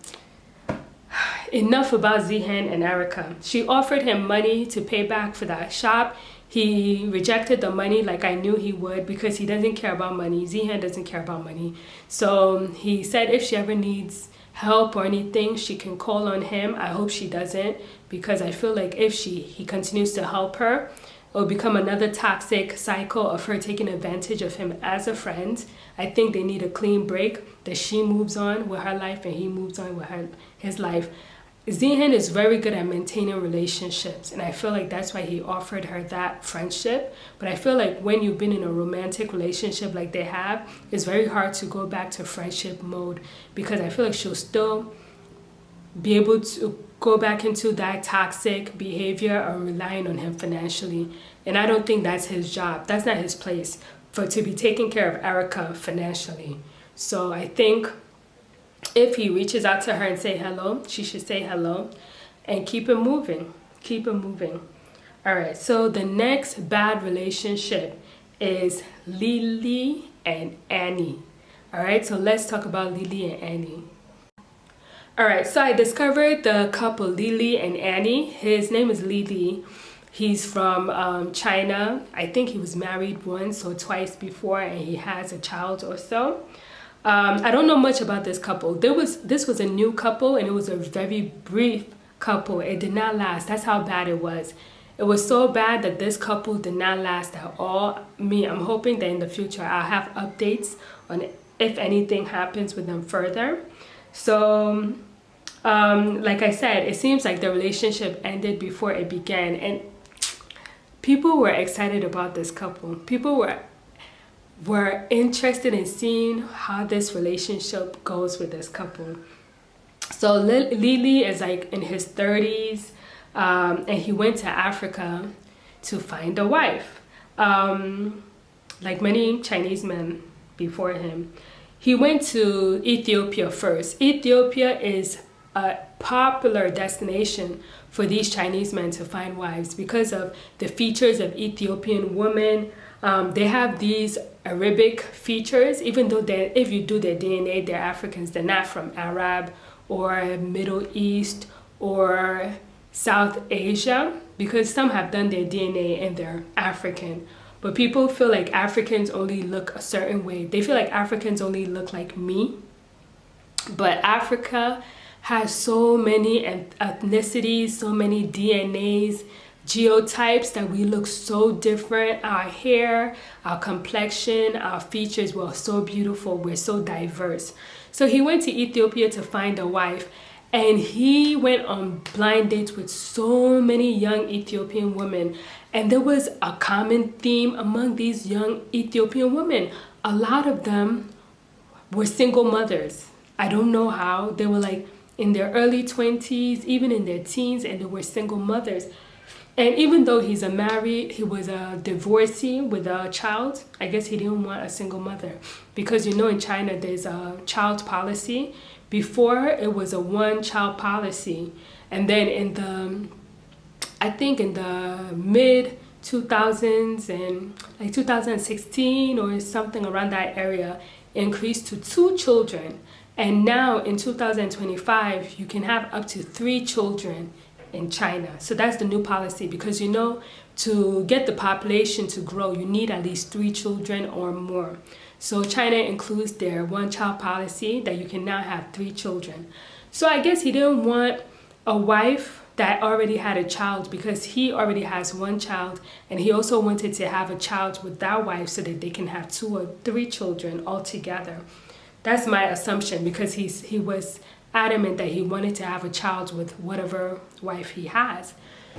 Enough about Zihan and Erica. She offered him money to pay back for that shop. He rejected the money like I knew he would because he doesn't care about money. Zihan doesn't care about money. So he said if she ever needs help or anything, she can call on him. I hope she doesn't, because I feel like if he continues to help her, it will become another toxic cycle of her taking advantage of him as a friend. I think they need a clean break, that she moves on with her life and he moves on with his life. Zihan is very good at maintaining relationships, and I feel like that's why he offered her that friendship. But I feel like when you've been in a romantic relationship like they have, it's very hard to go back to friendship mode, because I feel like she'll still be able to go back into that toxic behavior or relying on him financially. And I don't think that's his job. That's not his place to be taking care of Erica financially. So I think if he reaches out to her and say hello, she should say hello and keep it moving. Keep it moving. All right, so the next bad relationship is Lily and Annie. All right, so let's talk about Lily and Annie. All right, so I discovered the couple Lily and Annie. His name is Lily. He's from China. I think he was married once or twice before, and he has a child or so. I don't know much about this couple. This was a new couple, and it was a very brief couple. It did not last. That's how bad it was. It was so bad that this couple did not last at all. I'm hoping that in the future I'll have updates on if anything happens with them further. So, like I said, it seems like the relationship ended before it began, and people were excited about this couple. People were interested in seeing how this relationship goes with this couple. So Lily is like in his 30s. and he went to Africa to find a wife. Like many Chinese men before him, he went to Ethiopia first. Ethiopia is a popular destination for these Chinese men to find wives because of the features of Ethiopian women. They have these Arabic features, even though if you do their DNA, they're Africans. They're not from Arab or Middle East or South Asia, because some have done their DNA and they're African. But people feel like Africans only look a certain way. They feel like Africans only look like me. But Africa has so many ethnicities, so many DNAs, geotypes, that we look so different. Our hair, our complexion, our features were so beautiful. We're so diverse. So he went to Ethiopia to find a wife, and he went on blind dates with so many young Ethiopian women. And there was a common theme among these young Ethiopian women. A lot of them were single mothers. I don't know how. They were like in their early 20s, even in their teens, and they were single mothers. And even though he was a divorcee with a child, I guess he didn't want a single mother. Because you know in China there's a child policy. Before it was a one-child policy. And then I think in the mid 2000s and like 2016 or something around that area, increased to 2 children. And now in 2025, you can have up to 3 children in China. So that's the new policy, because you know, to get the population to grow, you need at least 3 children or more. So China includes their one-child policy that you can now have 3 children. So I guess he didn't want a wife that already had a child, because he already has 1 child, and he also wanted to have a child with that wife so that they can have 2 or 3 children all together. That's my assumption, because he was adamant that he wanted to have a child with whatever wife he has.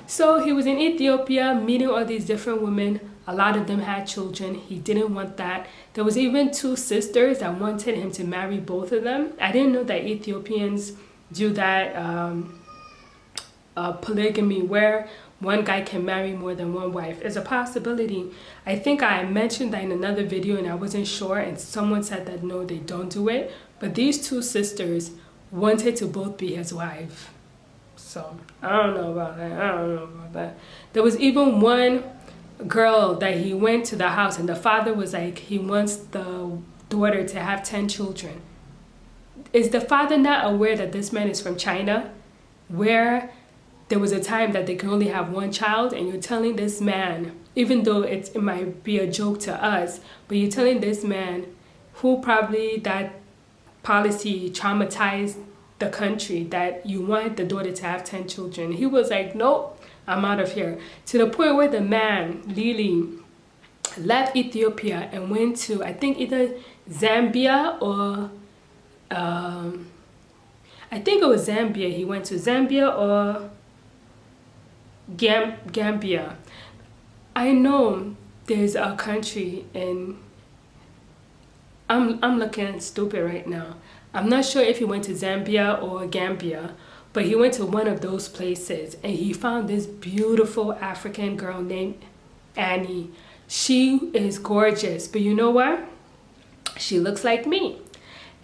So he was in Ethiopia meeting all these different women. A lot of them had children. He didn't want that. There was even 2 sisters that wanted him to marry both of them. I didn't know that Ethiopians do that polygamy, where one guy can marry more than 1 wife. It's a possibility. I think I mentioned that in another video and I wasn't sure, and someone said that no, they don't do it. But these 2 sisters wanted to both be his wife. So I don't know about that. There was even one girl that he went to the house, and the father was like, he wants the daughter to have 10 children. Is the father not aware that this man is from China, where there was a time that they could only have 1 child, and you're telling this man, even though it might be a joke to us, but you're telling this man, who probably that policy traumatized the country, that you want the daughter to have 10 children. He was like, nope, I'm out of here. To the point where the man, Lily, left Ethiopia and went to, I think, either Zambia or I think it was Zambia. He went to Zambia or Gambia. I know there's a country in, I'm looking stupid right now. I'm not sure if he went to Zambia or Gambia, but he went to one of those places, and he found this beautiful African girl named Annie. She is gorgeous, but you know what? She looks like me.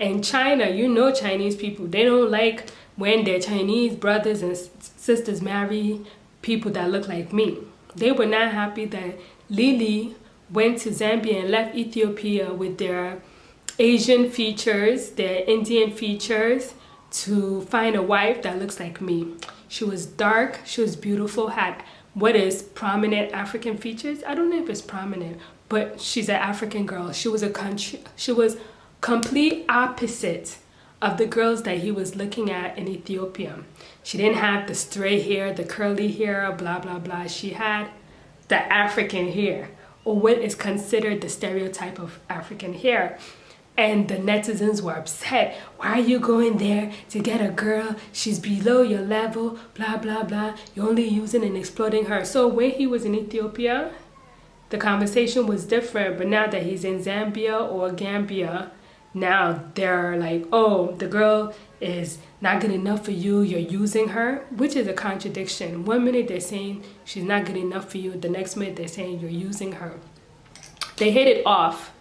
In China, you know Chinese people, they don't like when their Chinese brothers and sisters marry people that look like me. They were not happy that Lily went to Zambia and left Ethiopia with their Asian features, their Indian features, to find a wife that looks like me. She was dark, she was beautiful, had what is prominent African features. I don't know if it's prominent, but she's an African girl. She was complete opposite of the girls that he was looking at in Ethiopia. She didn't have the straight hair, the curly hair, blah, blah, blah. She had the African hair, or what is considered the stereotype of African hair. And the netizens were upset. Why are you going there to get a girl? She's below your level, blah, blah, blah. You're only using and exploiting her. So when he was in Ethiopia, the conversation was different. But now that he's in Zambia or Gambia, now they're like, oh, the girl is not good enough for you, you're using her, which is a contradiction. One minute they're saying she's not good enough for you, the next minute they're saying you're using her. They hit it off.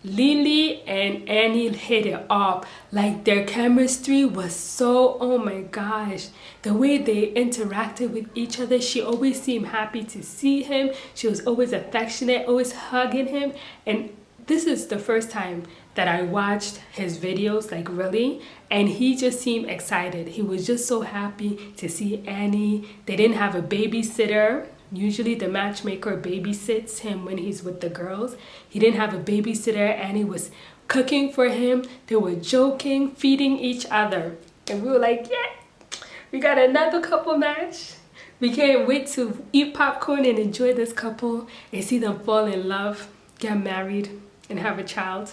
Lily and Annie hit it off. Like their chemistry was so, oh my gosh. The way they interacted with each other, she always seemed happy to see him. She was always affectionate, always hugging him. And this is the first time that I watched his videos, like really, and he just seemed excited. He was just so happy to see Annie. They didn't have a babysitter. Usually the matchmaker babysits him when he's with the girls. He didn't have a babysitter. Annie was cooking for him. They were joking, feeding each other. And we were like, yeah, we got another couple match. We can't wait to eat popcorn and enjoy this couple and see them fall in love, get married, and have a child.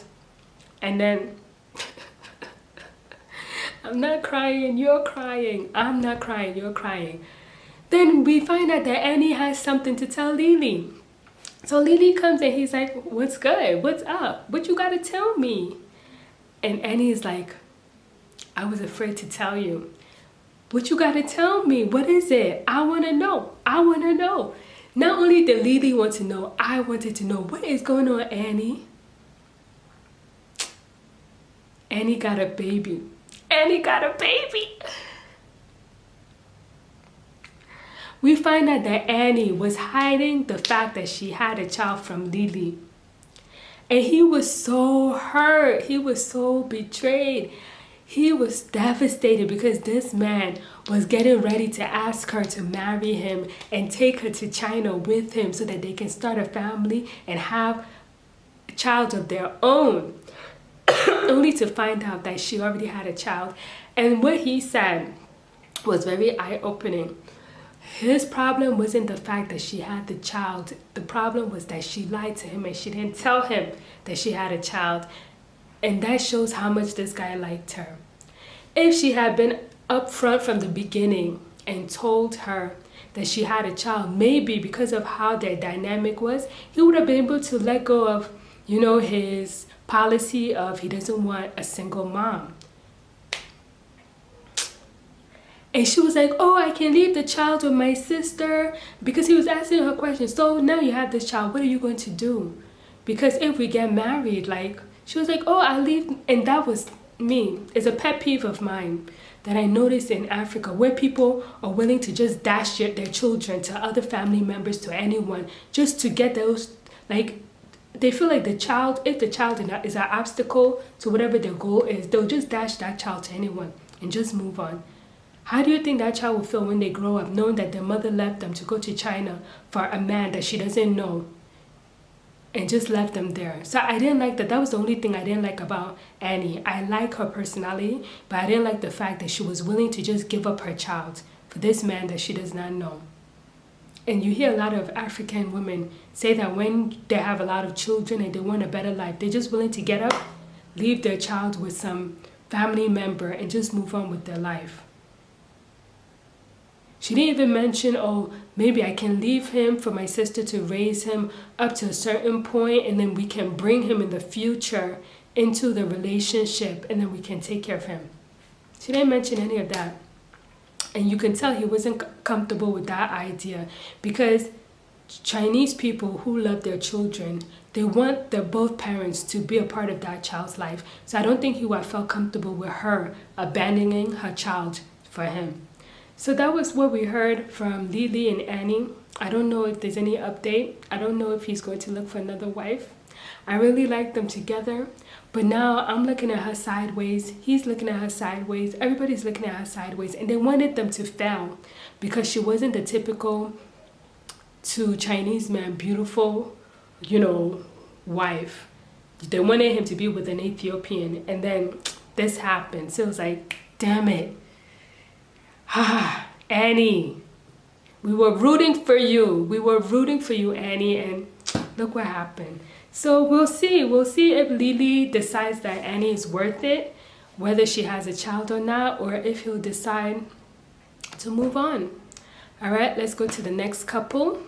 And then, I'm not crying, you're crying. I'm not crying, you're crying. Then we find out that Annie has something to tell Lily. So Lily comes and he's like, what's good? What's up? What you gotta tell me? And Annie's like, I was afraid to tell you. What you gotta tell me? What is it? I wanna know. I wanna know. Not only did Lily want to know, I wanted to know. What is going on, Annie? Annie got a baby. Annie got a baby. We find out that Annie was hiding the fact that she had a child from Lily. And he was so hurt. He was so betrayed. He was devastated because this man was getting ready to ask her to marry him and take her to China with him so that they can start a family and have a child of their own. Only to find out that she already had a child. And what he said was very eye-opening. His problem wasn't the fact that she had the child. The problem was that she lied to him and she didn't tell him that she had a child. And that shows how much this guy liked her. If she had been upfront from the beginning and told her that she had a child, maybe because of how their dynamic was, he would have been able to let go of, you know, his policy of he doesn't want a single mom. And she was like, oh, I can leave the child with my sister, because he was asking her questions. So now you have this child, what are you going to do? Because if we get married, like, she was like, oh, I'll leave. And that was me. It's a pet peeve of mine that I noticed in Africa, where people are willing to just dash their children to other family members, to anyone, just to get those, like, they feel like the child, if the child is an obstacle to whatever their goal is, they'll just dash that child to anyone and just move on. How do you think that child will feel when they grow up, knowing that their mother left them to go to China for a man that she doesn't know and just left them there? So I didn't like that. That was the only thing I didn't like about Annie. I like her personality, but I didn't like the fact that she was willing to just give up her child for this man that she does not know. And you hear a lot of African women say that when they have a lot of children and they want a better life, they're just willing to get up, leave their child with some family member and just move on with their life. She didn't even mention, oh, maybe I can leave him for my sister to raise him up to a certain point and then we can bring him in the future into the relationship and then we can take care of him. She didn't mention any of that. And you can tell he wasn't comfortable with that idea, because Chinese people who love their children, they want their both parents to be a part of that child's life. So I don't think he would have felt comfortable with her abandoning her child for him. So that was what we heard from Lily and Annie. I don't know if there's any update. I don't know if he's going to look for another wife. I really like them together. But now I'm looking at her sideways. He's looking at her sideways. Everybody's looking at her sideways. And they wanted them to fail because she wasn't the typical, to Chinese man, beautiful, wife. They wanted him to be with an Ethiopian. And then this happened. So it was like, damn it. Annie, we were rooting for you. We were rooting for you, Annie, and look what happened. So we'll see. We'll see if Lily decides that Annie is worth it, whether she has a child or not, or if he'll decide to move on. All right, let's go to the next couple.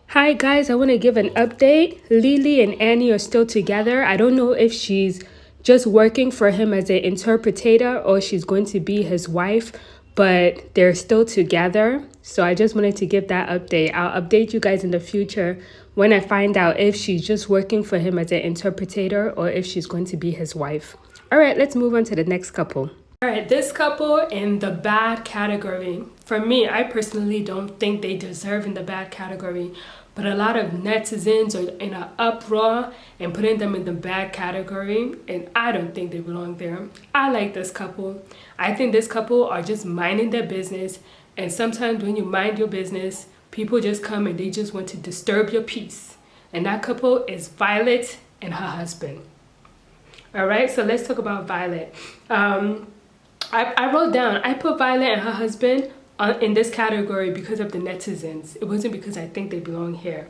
Hi, guys. I want to give an update. Lily and Annie are still together. I don't know if she's just working for him as an interpreter, or she's going to be his wife, but they're still together. So I just wanted to give that update. I'll update you guys in the future when I find out if she's just working for him as an interpreter or if she's going to be his wife. All right, let's move on to the next couple. All right, this couple in the bad category. For me, I personally don't think they deserve in the bad category, but a lot of netizens are in an uproar and putting them in the bad category, and I don't think they belong there. I like this couple. I think this couple are just minding their business, and sometimes when you mind your business, people just come and they just want to disturb your peace. And that couple is Violet and her husband. All right, so let's talk about Violet. I wrote down, I put Violet and her husband in this category because of the netizens. It wasn't because I think they belong here.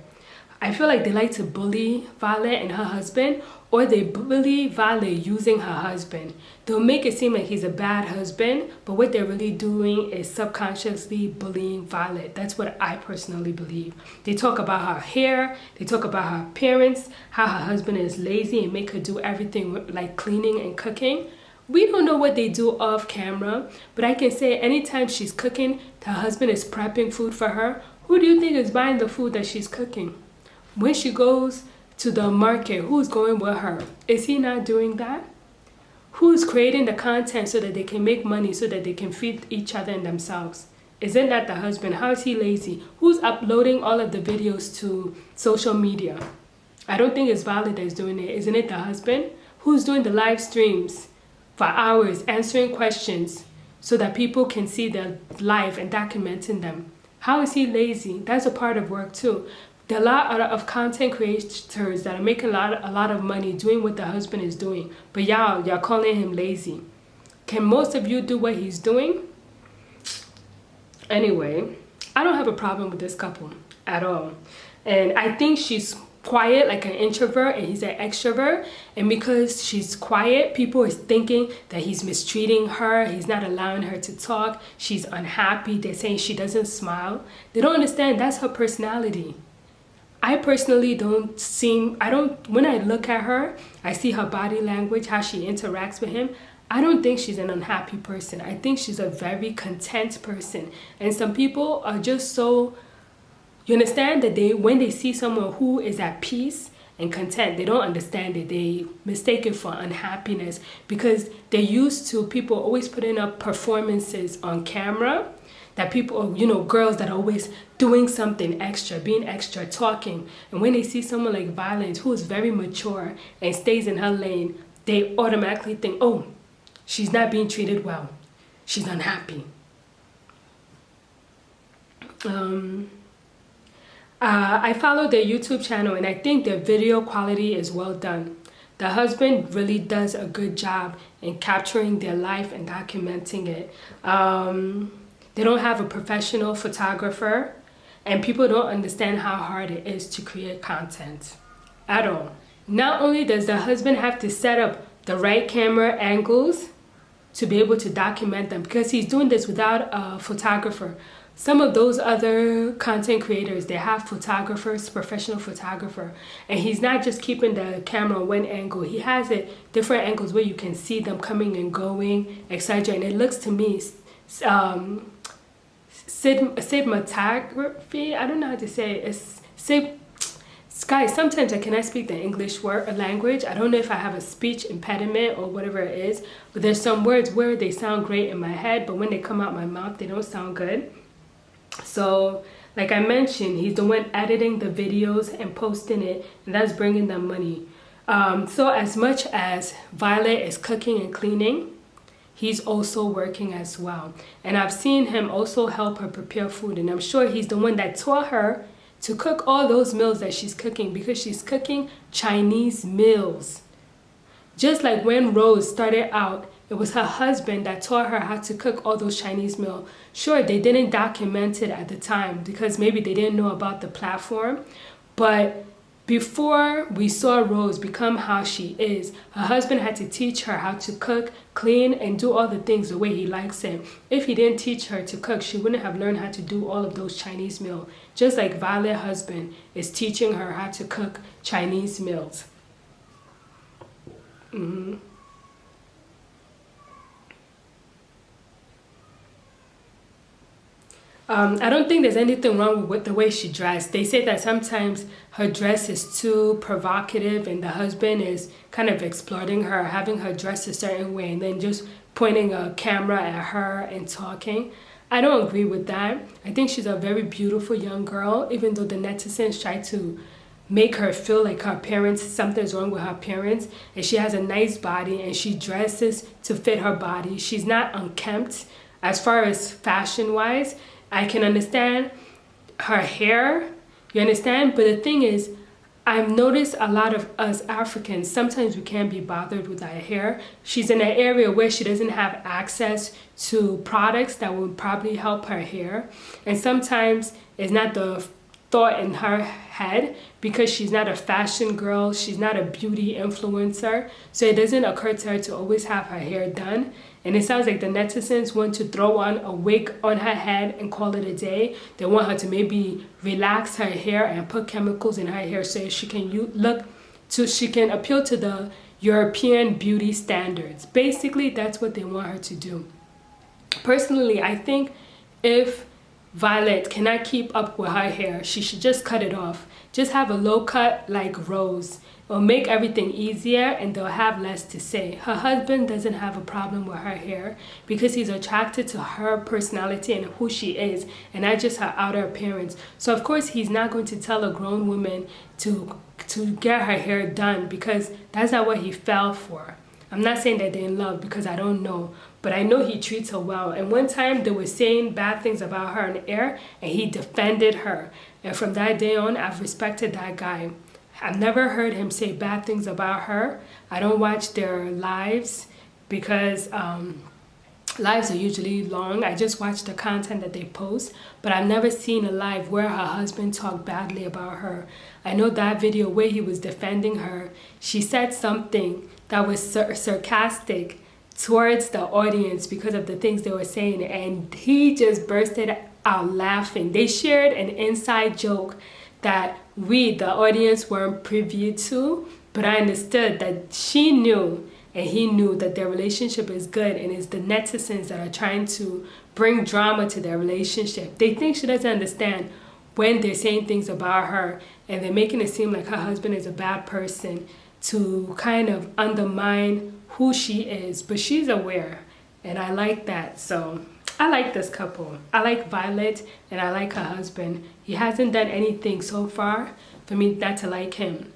I feel like they like to bully Violet and her husband, or they bully Violet using her husband. They'll make it seem like he's a bad husband, but what they're really doing is subconsciously bullying Violet. That's what I personally believe. They talk about her hair, they talk about her appearance, how her husband is lazy and make her do everything like cleaning and cooking. We don't know what they do off camera, but I can say anytime she's cooking, her husband is prepping food for her. Who do you think is buying the food that she's cooking? When she goes to the market, who's going with her? Is he not doing that? Who's creating the content so that they can make money, so that they can feed each other and themselves? Isn't that the husband? How is he lazy? Who's uploading all of the videos to social media? I don't think it's Violet that's doing it. Isn't it the husband? Who's doing the live streams for hours, answering questions so that people can see their life and documenting them? How is he lazy? That's a part of work too. There are a lot of content creators that are making a lot of money doing what the husband is doing, but y'all calling him lazy. Can most of you do what he's doing? Anyway, I don't have a problem with this couple at all. And I think she's quiet, like an introvert, and he's an extrovert. And because she's quiet, people are thinking that he's mistreating her. He's not allowing her to talk. She's unhappy. They're saying she doesn't smile. They don't understand that's her personality. I personally when I look at her, I see her body language, how she interacts with him. I don't think she's an unhappy person. I think she's a very content person. And some people are just so, you understand that when they see someone who is at peace and content, they don't understand it. They mistake it for unhappiness because they're used to people always putting up performances on camera, that people, girls that are always doing something extra, being extra, talking. And when they see someone like Violet, who is very mature and stays in her lane, they automatically think, oh, she's not being treated well. She's unhappy. I follow their YouTube channel, and I think their video quality is well done. The husband really does a good job in capturing their life and documenting it. They don't have a professional photographer, and people don't understand how hard it is to create content at all. Not only does the husband have to set up the right camera angles to be able to document them, because he's doing this without a photographer. Some of those other content creators, they have photographers, professional photographer, and he's not just keeping the camera on one angle. He has it different angles where you can see them coming and going, etc. And it looks to me cinematography. I don't know how to say it. Guys, sometimes I cannot speak the English language. I don't know if I have a speech impediment or whatever it is, but there's some words where they sound great in my head, but when they come out my mouth, they don't sound good. So, like I mentioned, he's the one editing the videos and posting it, and that's bringing them money. So as much as Violet is cooking and cleaning, he's also working as well. And I've seen him also help her prepare food, and I'm sure he's the one that taught her to cook all those meals that she's cooking, because she's cooking Chinese meals. Just like when Rose started out, it was her husband that taught her how to cook all those Chinese meals. Sure, they didn't document it at the time because maybe they didn't know about the platform, but before we saw Rose become how she is, her husband had to teach her how to cook, clean, and do all the things the way he likes it. If he didn't teach her to cook, she wouldn't have learned how to do all of those Chinese meals. Just like Violet's husband is teaching her how to cook Chinese meals. I don't think there's anything wrong with the way she dressed. They say that sometimes her dress is too provocative and the husband is kind of exploiting her, having her dress a certain way and then just pointing a camera at her and talking. I don't agree with that. I think she's a very beautiful young girl, even though the netizens try to make her feel like her parents, something's wrong with her parents, and she has a nice body and she dresses to fit her body. She's not unkempt as far as fashion wise. I can understand her hair, you understand? But the thing is, I've noticed a lot of us Africans, sometimes we can't be bothered with our hair. She's in an area where she doesn't have access to products that will probably help her hair. And sometimes it's not the thought in her head because she's not a fashion girl, she's not a beauty influencer. So it doesn't occur to her to always have her hair done. And it sounds like the netizens want to throw on a wig on her head and call it a day. They want her to maybe relax her hair and put chemicals in her hair so she can she can appeal to the European beauty standards. Basically, that's what they want her to do. Personally, I think if Violet cannot keep up with her hair, she should just cut it off. Just have a low cut like Rose. It'll make everything easier and they'll have less to say. Her husband doesn't have a problem with her hair because he's attracted to her personality and who she is and not just her outer appearance. So of course he's not going to tell a grown woman to get her hair done because that's not what he fell for. I'm not saying that they're in love because I don't know, but I know he treats her well. And one time they were saying bad things about her in the air and he defended her. And from that day on, I've respected that guy. I've never heard him say bad things about her. I don't watch their lives because lives are usually long. I just watch the content that they post, but I've never seen a live where her husband talked badly about her. I know that video where he was defending her, she said something that was sarcastic towards the audience because of the things they were saying, and he just bursted out laughing. They shared an inside joke that we, the audience, weren't privy to, but I understood that she knew and he knew that their relationship is good, and it's the netizens that are trying to bring drama to their relationship. They think she doesn't understand when they're saying things about her and they're making it seem like her husband is a bad person to kind of undermine who she is, but she's aware and I like that. So I like this couple. I like Violet and I like her husband. He hasn't done anything so far for me not to like him.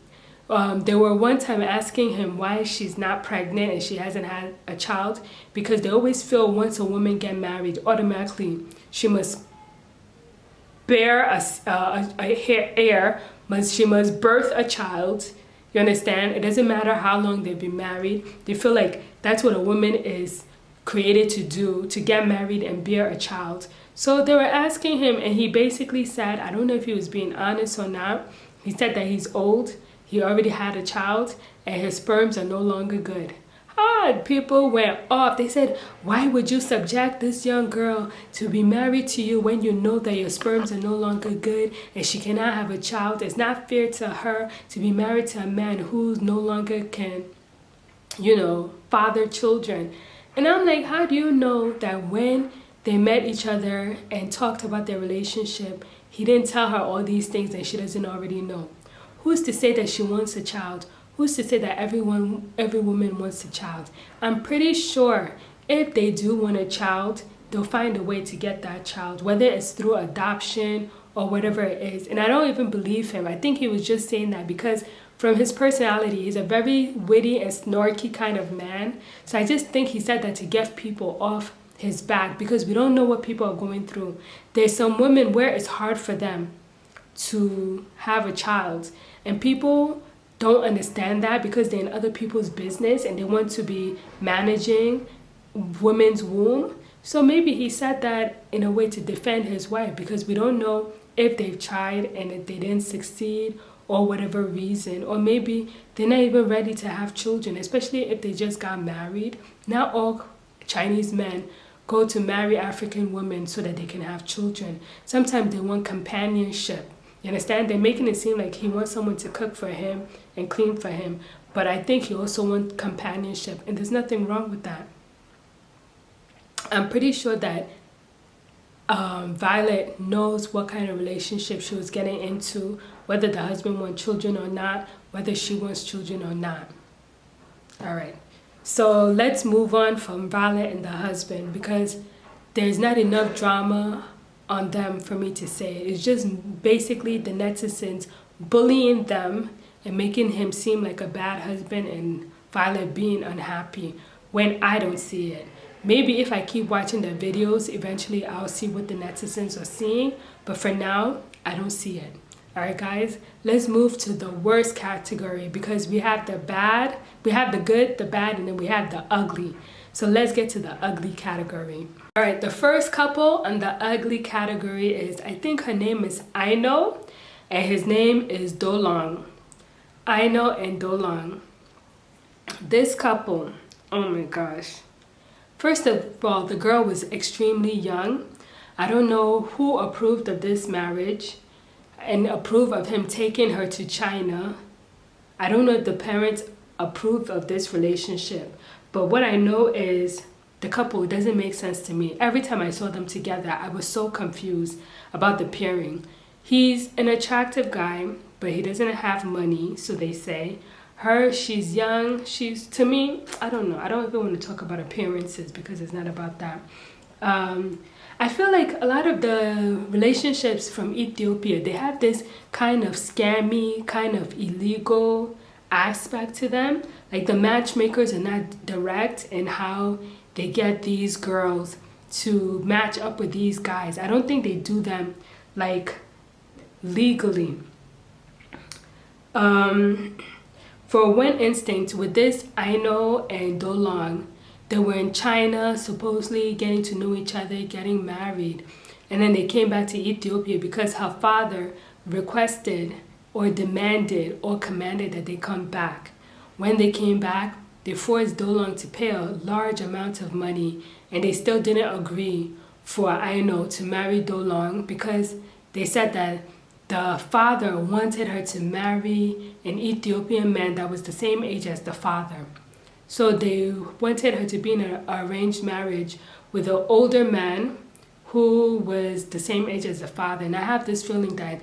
They were one time asking him why she's not pregnant and she hasn't had a child, because they always feel once a woman get married, automatically she must bear she must birth a child. You understand? It doesn't matter how long they've been married. They feel like that's what a woman is created to do, to get married and bear a child. So they were asking him and he basically said, I don't know if he was being honest or not, he said that he's old, he already had a child, and his sperms are no longer good. People went off. They said, why would you subject this young girl to be married to you when you know that your sperms are no longer good and she cannot have a child? It's not fair to her to be married to a man who no longer can, father children. And I'm like, how do you know that when they met each other and talked about their relationship, he didn't tell her all these things that she doesn't already know? Who's to say that she wants a child? Who's to say that every woman wants a child? I'm pretty sure if they do want a child, they'll find a way to get that child, whether it's through adoption or whatever it is. And I don't even believe him. I think he was just saying that because from his personality, he's a very witty and snarky kind of man. So I just think he said that to get people off his back, because we don't know what people are going through. There's some women where it's hard for them to have a child, and people don't understand that because they're in other people's business and they want to be managing women's womb. So maybe he said that in a way to defend his wife, because we don't know if they've tried and if they didn't succeed or whatever reason, or maybe they're not even ready to have children, especially if they just got married. Not all Chinese men go to marry African women so that they can have children. Sometimes they want companionship. You understand? They're making it seem like he wants someone to cook for him and clean for him. But I think he also wants companionship. And there's nothing wrong with that. I'm pretty sure that Violet knows what kind of relationship she was getting into, whether the husband wants children or not, whether she wants children or not. All right. So let's move on from Violet and the husband, because there's not enough drama on them for me to say. It's just basically the netizens bullying them and making him seem like a bad husband, and Violet being unhappy when I don't see it. Maybe if I keep watching their videos, eventually I'll see what the netizens are seeing. But for now, I don't see it. All right, guys, let's move to the worst category, because we have the bad, we have the good, the bad, and then we have the ugly. So let's get to the ugly category. All right, the first couple on the ugly category is, I think her name is Aino, and his name is Do Long. Aino and Do Long. This couple, oh my gosh. First of all, the girl was extremely young. I don't know who approved of this marriage and approved of him taking her to China. I don't know if the parents approved of this relationship. But what I know is the couple doesn't make sense to me. Every time I saw them together, I was so confused about the pairing. He's an attractive guy, but he doesn't have money, so they say. Her, she's young. She's, to me, I don't know. I don't even want to talk about appearances because it's not about that. I feel like a lot of the relationships from Ethiopia, they have this kind of scammy, kind of illegal aspect to them. Like the matchmakers are not direct in how they get these girls to match up with these guys. I don't think they do them like legally. For one instinct, with this Aino and Do Long, they were in China, supposedly getting to know each other, getting married. And then they came back to Ethiopia because her father requested or demanded or commanded that they come back. When they came back, they forced Do Long to pay a large amount of money, and they still didn't agree for Aino to marry Do Long because they said that the father wanted her to marry an Ethiopian man that was the same age as the father. So they wanted her to be in an arranged marriage with an older man who was the same age as the father. And I have this feeling that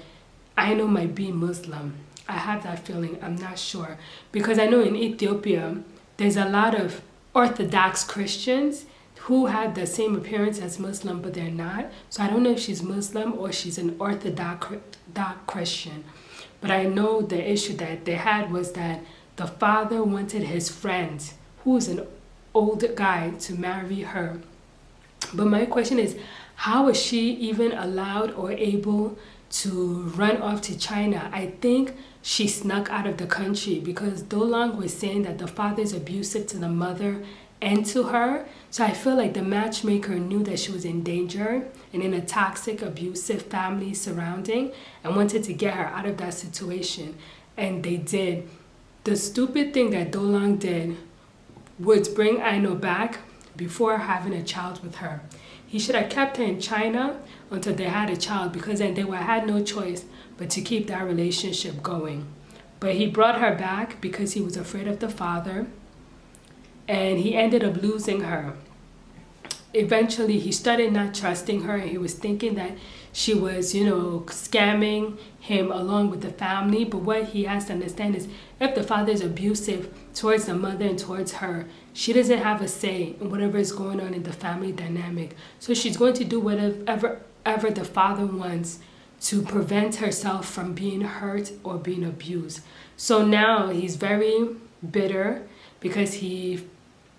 Aino might be Muslim. I have that feeling. I'm not sure. Because I know in Ethiopia, there's a lot of Orthodox Christians who had the same appearance as Muslim, but they're not. So I don't know if she's Muslim or she's an Orthodox Christian. But I know the issue that they had was that the father wanted his friend, who's an older guy, to marry her. But my question is, how is she even allowed or able to run off to China? I think she snuck out of the country because Do Long was saying that the father is abusive to the mother and to her. So I feel like the matchmaker knew that she was in danger and in a toxic, abusive family surrounding and wanted to get her out of that situation. And they did. The stupid thing that Do Long did was bring Aino back before having a child with her. He should have kept her in China until they had a child, because then they had no choice but to keep that relationship going. But he brought her back because he was afraid of the father, and he ended up losing her. Eventually, he started not trusting her, and he was thinking that she was, scamming him along with the family. But what he has to understand is if the father is abusive towards the mother and towards her, she doesn't have a say in whatever is going on in the family dynamic. So she's going to do whatever the father wants to prevent herself from being hurt or being abused. So now he's very bitter because he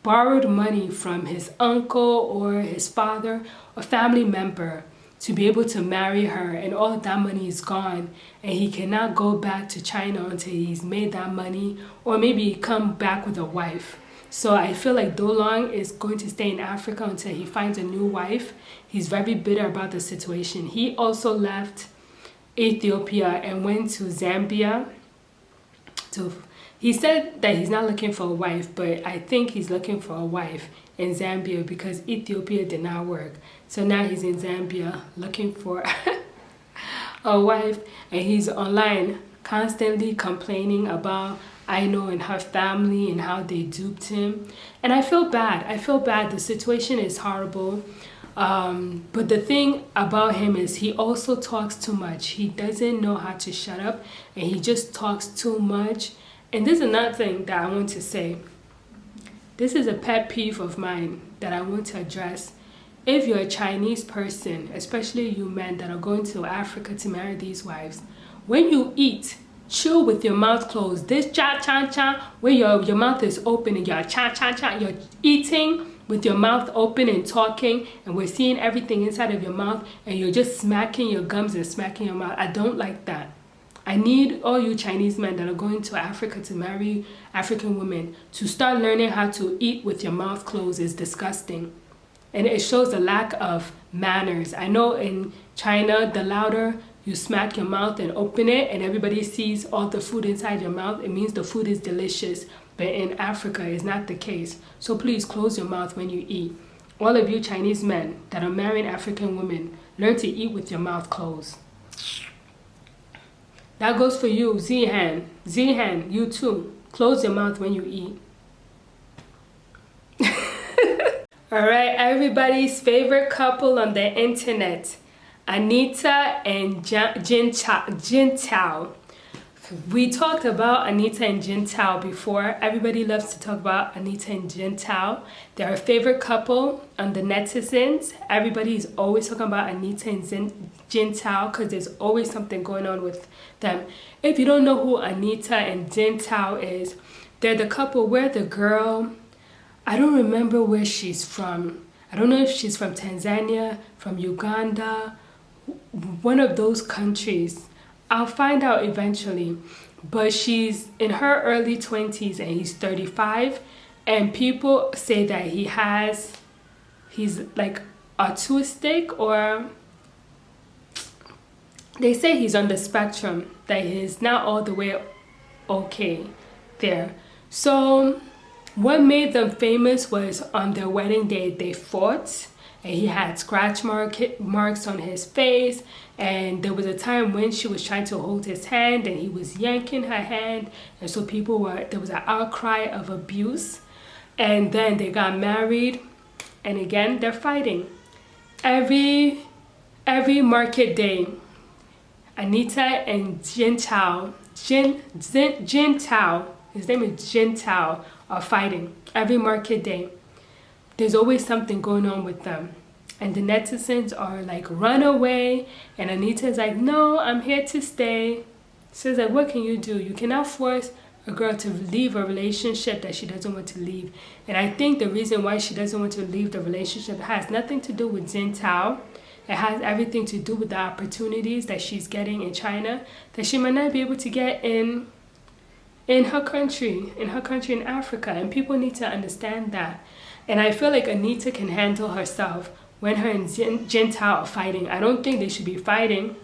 borrowed money from his uncle or his father or family member to be able to marry her, and all of that money is gone, and he cannot go back to China until he's made that money, or maybe come back with a wife. So I feel like Do Long is going to stay in Africa until he finds a new wife. He's very bitter about the situation. He also left Ethiopia and went to Zambia. He said that he's not looking for a wife, but I think he's looking for a wife in Zambia because Ethiopia did not work. So now he's in Zambia looking for a wife, and he's online constantly complaining about Aino and her family and how they duped him. And I feel bad. The situation is horrible. But the thing about him is he also talks too much. He doesn't know how to shut up, and he just talks too much. And this is another thing that I want to say. This is a pet peeve of mine that I want to address. If you're a Chinese person, especially you men that are going to Africa to marry these wives, when you eat, chew with your mouth closed. This cha cha cha, where your mouth is open and you're cha cha cha, you're eating with your mouth open and talking, and we're seeing everything inside of your mouth, and you're just smacking your gums and smacking your mouth. I don't like that. I need all you Chinese men that are going to Africa to marry African women to start learning how to eat with your mouth closed. It's disgusting. And it shows a lack of manners. I know in China, the louder you smack your mouth and open it and everybody sees all the food inside your mouth, it means the food is delicious. But in Africa, it's not the case. So please close your mouth when you eat. All of you Chinese men that are marrying African women, learn to eat with your mouth closed. That goes for you, Zihan. Zihan, you too. Close your mouth when you eat. All right, everybody's favorite couple on the internet, Anitta and Jintao. We talked about Anitta and Jintao before. Everybody loves to talk about Anitta and Jintao. They're a favorite couple on the netizens. Everybody is always talking about Anitta and Jintao because there's always something going on with them. If you don't know who Anitta and Jintao is, they're the couple where the girl, I don't remember where she's from. I don't know if she's from Tanzania, from Uganda, one of those countries. I'll find out eventually. But she's in her early 20s and he's 35. And people say that he's like autistic, or they say he's on the spectrum, that he's not all the way okay there. So what made them famous was on their wedding day they fought, and he had scratch marks on his face, and there was a time when she was trying to hold his hand and he was yanking her hand, and so there was an outcry of abuse. And then they got married, and again they're fighting every market day. Anitta and Jintao, his name is Jintao, are fighting every market day. There's always something going on with them. And the netizens are like, run away. And Anita's like, no, I'm here to stay. She's like, what can you do? You cannot force a girl to leave a relationship that she doesn't want to leave. And I think the reason why she doesn't want to leave the relationship has nothing to do with Jintao. It has everything to do with the opportunities that she's getting in China that she might not be able to get in her country in Africa. And people need to understand that. And I feel like Anitta can handle herself when her and Jintao are fighting. I don't think they should be fighting.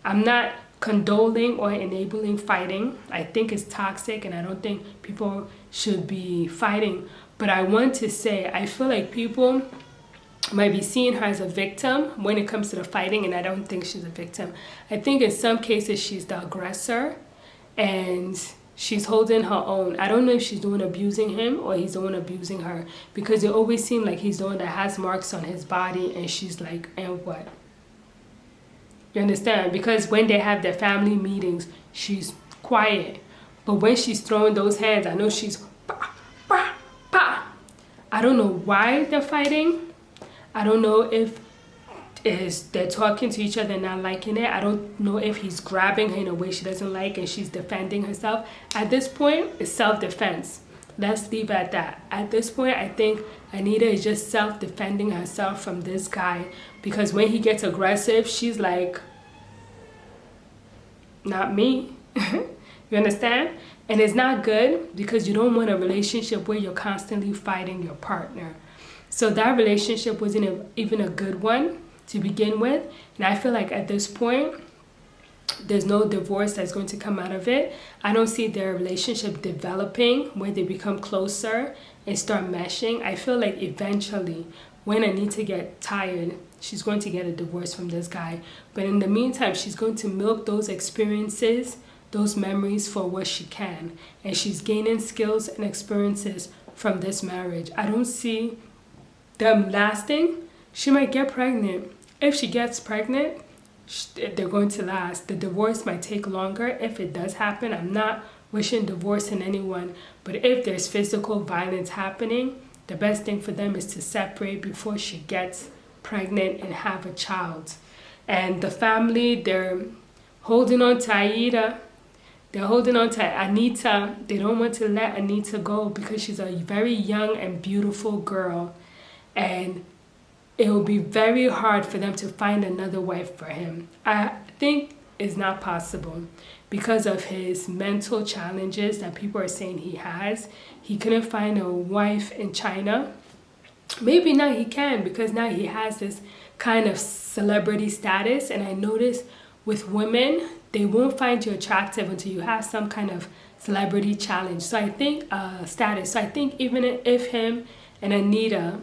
I'm not condoling or enabling fighting. I think it's toxic, and I don't think people should be fighting. But I want to say, I feel like people might be seeing her as a victim when it comes to the fighting, and I don't think she's a victim. I think in some cases she's the aggressor, and she's holding her own. I don't know if she's the one abusing him or he's the one abusing her, because it always seems like he's the one that has marks on his body, and she's like, and what? You understand? Because when they have their family meetings, she's quiet. But when she's throwing those hands, I know she's pa, pa, pa. I don't know why they're fighting. I don't know if they're talking to each other and not liking it. I don't know if he's grabbing her in a way she doesn't like and she's defending herself. At this point, it's self-defense. Let's leave it at that. At this point, I think Anitta is just self-defending herself from this guy, because when he gets aggressive, she's like, not me. You understand? And it's not good, because you don't want a relationship where you're constantly fighting your partner. So that relationship wasn't even a good one to begin with. And I feel like at this point, there's no divorce that's going to come out of it. I don't see their relationship developing where they become closer and start meshing. I feel like eventually, when Anitta gets tired, she's going to get a divorce from this guy. But in the meantime, she's going to milk those experiences, those memories for what she can. And she's gaining skills and experiences from this marriage. I don't see them lasting she might get pregnant. If she gets pregnant, they're going to last. The divorce might take longer if it does happen. I'm not wishing divorce on anyone, but if there's physical violence happening, the best thing for them is to separate before she gets pregnant and have a child. And the family, they're holding on to Aida. They're holding on to Anita. They don't want to let Anita go because she's a very young and beautiful girl. And it will be very hard for them to find another wife for him. I think it's not possible because of his mental challenges that people are saying he has. He couldn't find a wife in China. Maybe now he can, because now he has this kind of celebrity status. And I notice with women, they won't find you attractive until you have some kind of celebrity challenge. So I think status. So I think even if him and Anita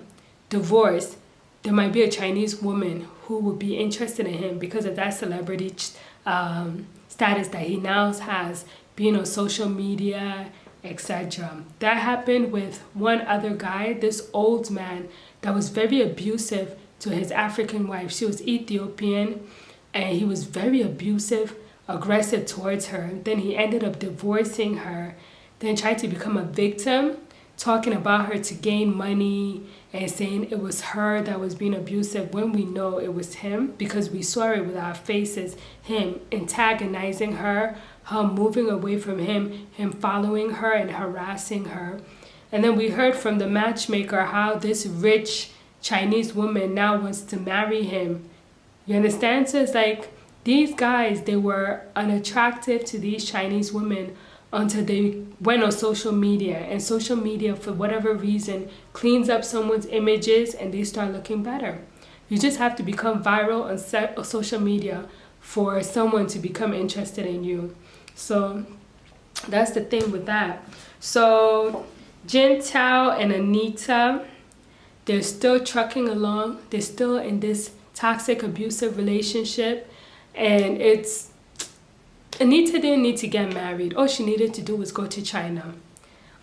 divorce, there might be a Chinese woman who would be interested in him because of that celebrity status that he now has, being on social media, etc. That happened with one other guy, this old man that was very abusive to his African wife. She was Ethiopian, and he was very abusive, aggressive towards her. Then he ended up divorcing her, then tried to become a victim, talking about her to gain money and saying it was her that was being abusive when we know it was him, because we saw it with our faces, him antagonizing her, her moving away from him, him following her and harassing her. And then we heard from the matchmaker how this rich Chinese woman now wants to marry him. You understand? So it's like these guys, they were unattractive to these Chinese women until they went on social media. And social media, for whatever reason, cleans up someone's images and they start looking better. You just have to become viral on social media for someone to become interested in you. So that's the thing with that. So Jin Tao and Anita, they're still trucking along. They're still in this toxic, abusive relationship. And Anita didn't need to get married. All she needed to do was go to China.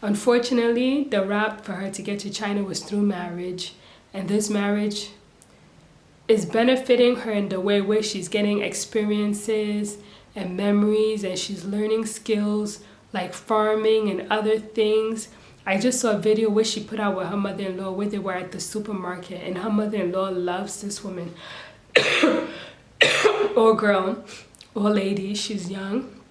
Unfortunately, the route for her to get to China was through marriage. And this marriage is benefiting her in the way where she's getting experiences and memories, and she's learning skills like farming and other things. I just saw a video where she put out with her mother-in-law where they were at the supermarket, and her mother-in-law loves this woman. Or girl, or lady, she's young.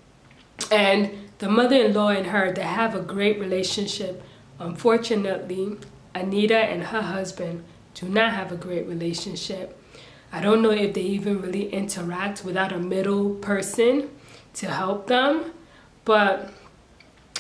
And the mother-in-law and her, they have a great relationship. Unfortunately, Anita and her husband do not have a great relationship. I don't know if they even really interact without a middle person to help them. But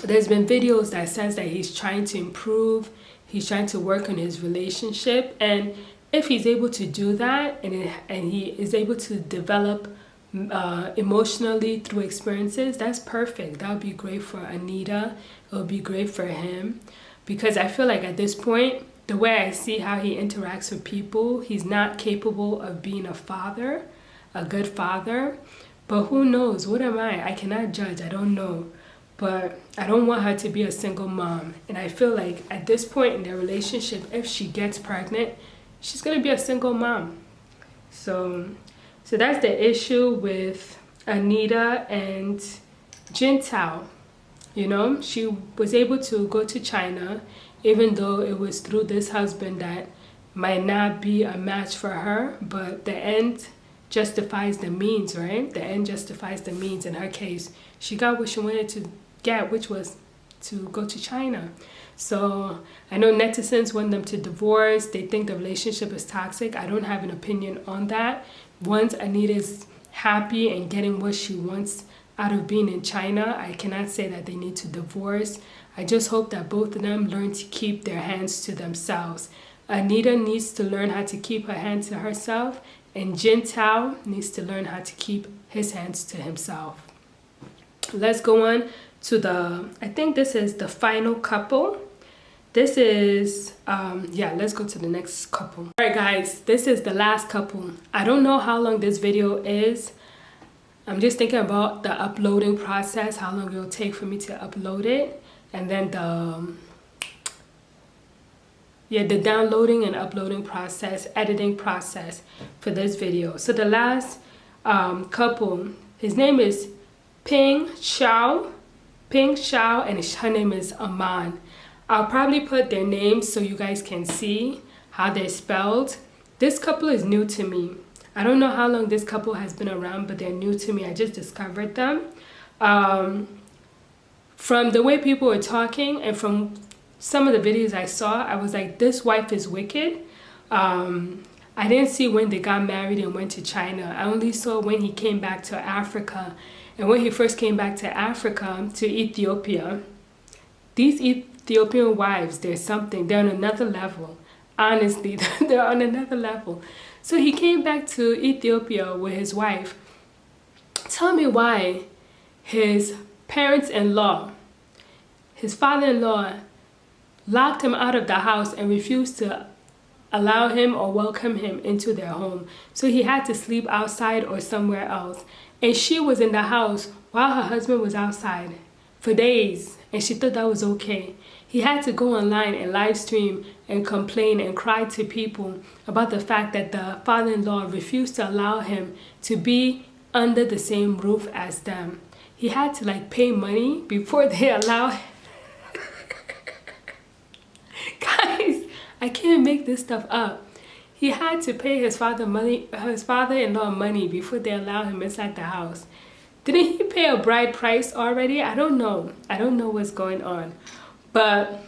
there's been videos that says that he's trying to improve. He's trying to work on his relationship. And if he's able to do that and he is able to develop emotionally through experiences, that's perfect. That would be great for Anita. It would be great for him. Because I feel like at this point, the way I see how he interacts with people, he's not capable of being a father, a good father. But who knows? What am I? I cannot judge. I don't know. But I don't want her to be a single mom. And I feel like at this point in their relationship, if she gets pregnant, she's going to be a single mom. So that's the issue with Anita and Jin Tao. You know, she was able to go to China, even though it was through this husband that might not be a match for her. But the end justifies the means, right? The end justifies the means. In her case, she got what she wanted to get, which was to go to China. So I know netizens want them to divorce. They think the relationship is toxic. I don't have an opinion on that. Once Anita's happy and getting what she wants out of being in China, I cannot say that they need to divorce. I just hope that both of them learn to keep their hands to themselves. Anita needs to learn how to keep her hands to herself, and Jin Tao needs to learn how to keep his hands to himself. Let's go on to I think this is the final couple. This is, let's go to the next couple. All right, guys, this is the last couple. I don't know how long this video is. I'm just thinking about the uploading process, how long it will take for me to upload it. And then the downloading and uploading process, editing process for this video. So the last couple, his name is Ping Xiao, and her name is Aman. I'll probably put their names so you guys can see how they're spelled. This couple is new to me. I don't know how long this couple has been around, but they're new to me. I just discovered them. From the way people were talking and from some of the videos I saw, I was like, this wife is wicked. I didn't see when they got married and went to China. I only saw when he came back to Africa. And when he first came back to Africa, to Ethiopia, these Ethiopian wives, they're something. They're on another level. Honestly, they're on another level. So he came back to Ethiopia with his wife. Tell me why his parents-in-law, his father-in-law, locked him out of the house and refused to allow him or welcome him into their home. So he had to sleep outside or somewhere else. And she was in the house while her husband was outside for days. And she thought that was okay. He had to go online and live stream and complain and cry to people about the fact that the father-in-law refused to allow him to be under the same roof as them. He had to like pay money before they allow him. Guys, I can't make this stuff up. He had to pay his father-in-law money before they allow him inside the house. Didn't he pay a bride price already? I don't know. I don't know what's going on. But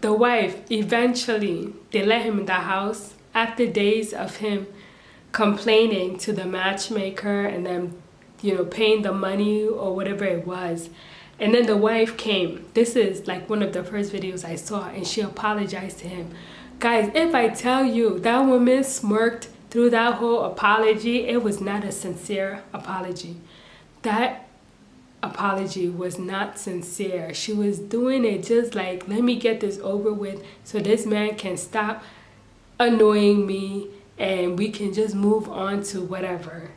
the wife, eventually, they let him in the house after days of him complaining to the matchmaker and then, paying the money or whatever it was. And then the wife came. This is like one of the first videos I saw, and she apologized to him. Guys, if I tell you that woman smirked through that whole apology, it was not a sincere apology. That apology was not sincere. She was doing it just like, let me get this over with so this man can stop annoying me and we can just move on to whatever.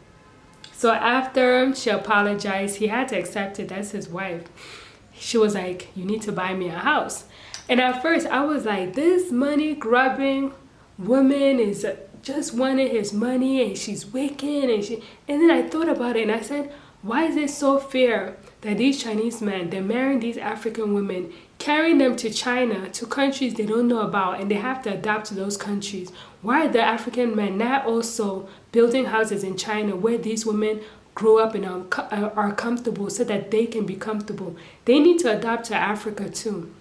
So after she apologized, he had to accept it. That's his wife. She was like, you need to buy me a house. And at first I was like, this money grubbing woman is just wanting his money and she's wicked. And then I thought about it and I said, why is it so fair that these Chinese men, they're marrying these African women, carrying them to China, to countries they don't know about, and they have to adapt to those countries? Why are the African men not also building houses in China where these women grow up and are comfortable so that they can be comfortable? They need to adapt to Africa too.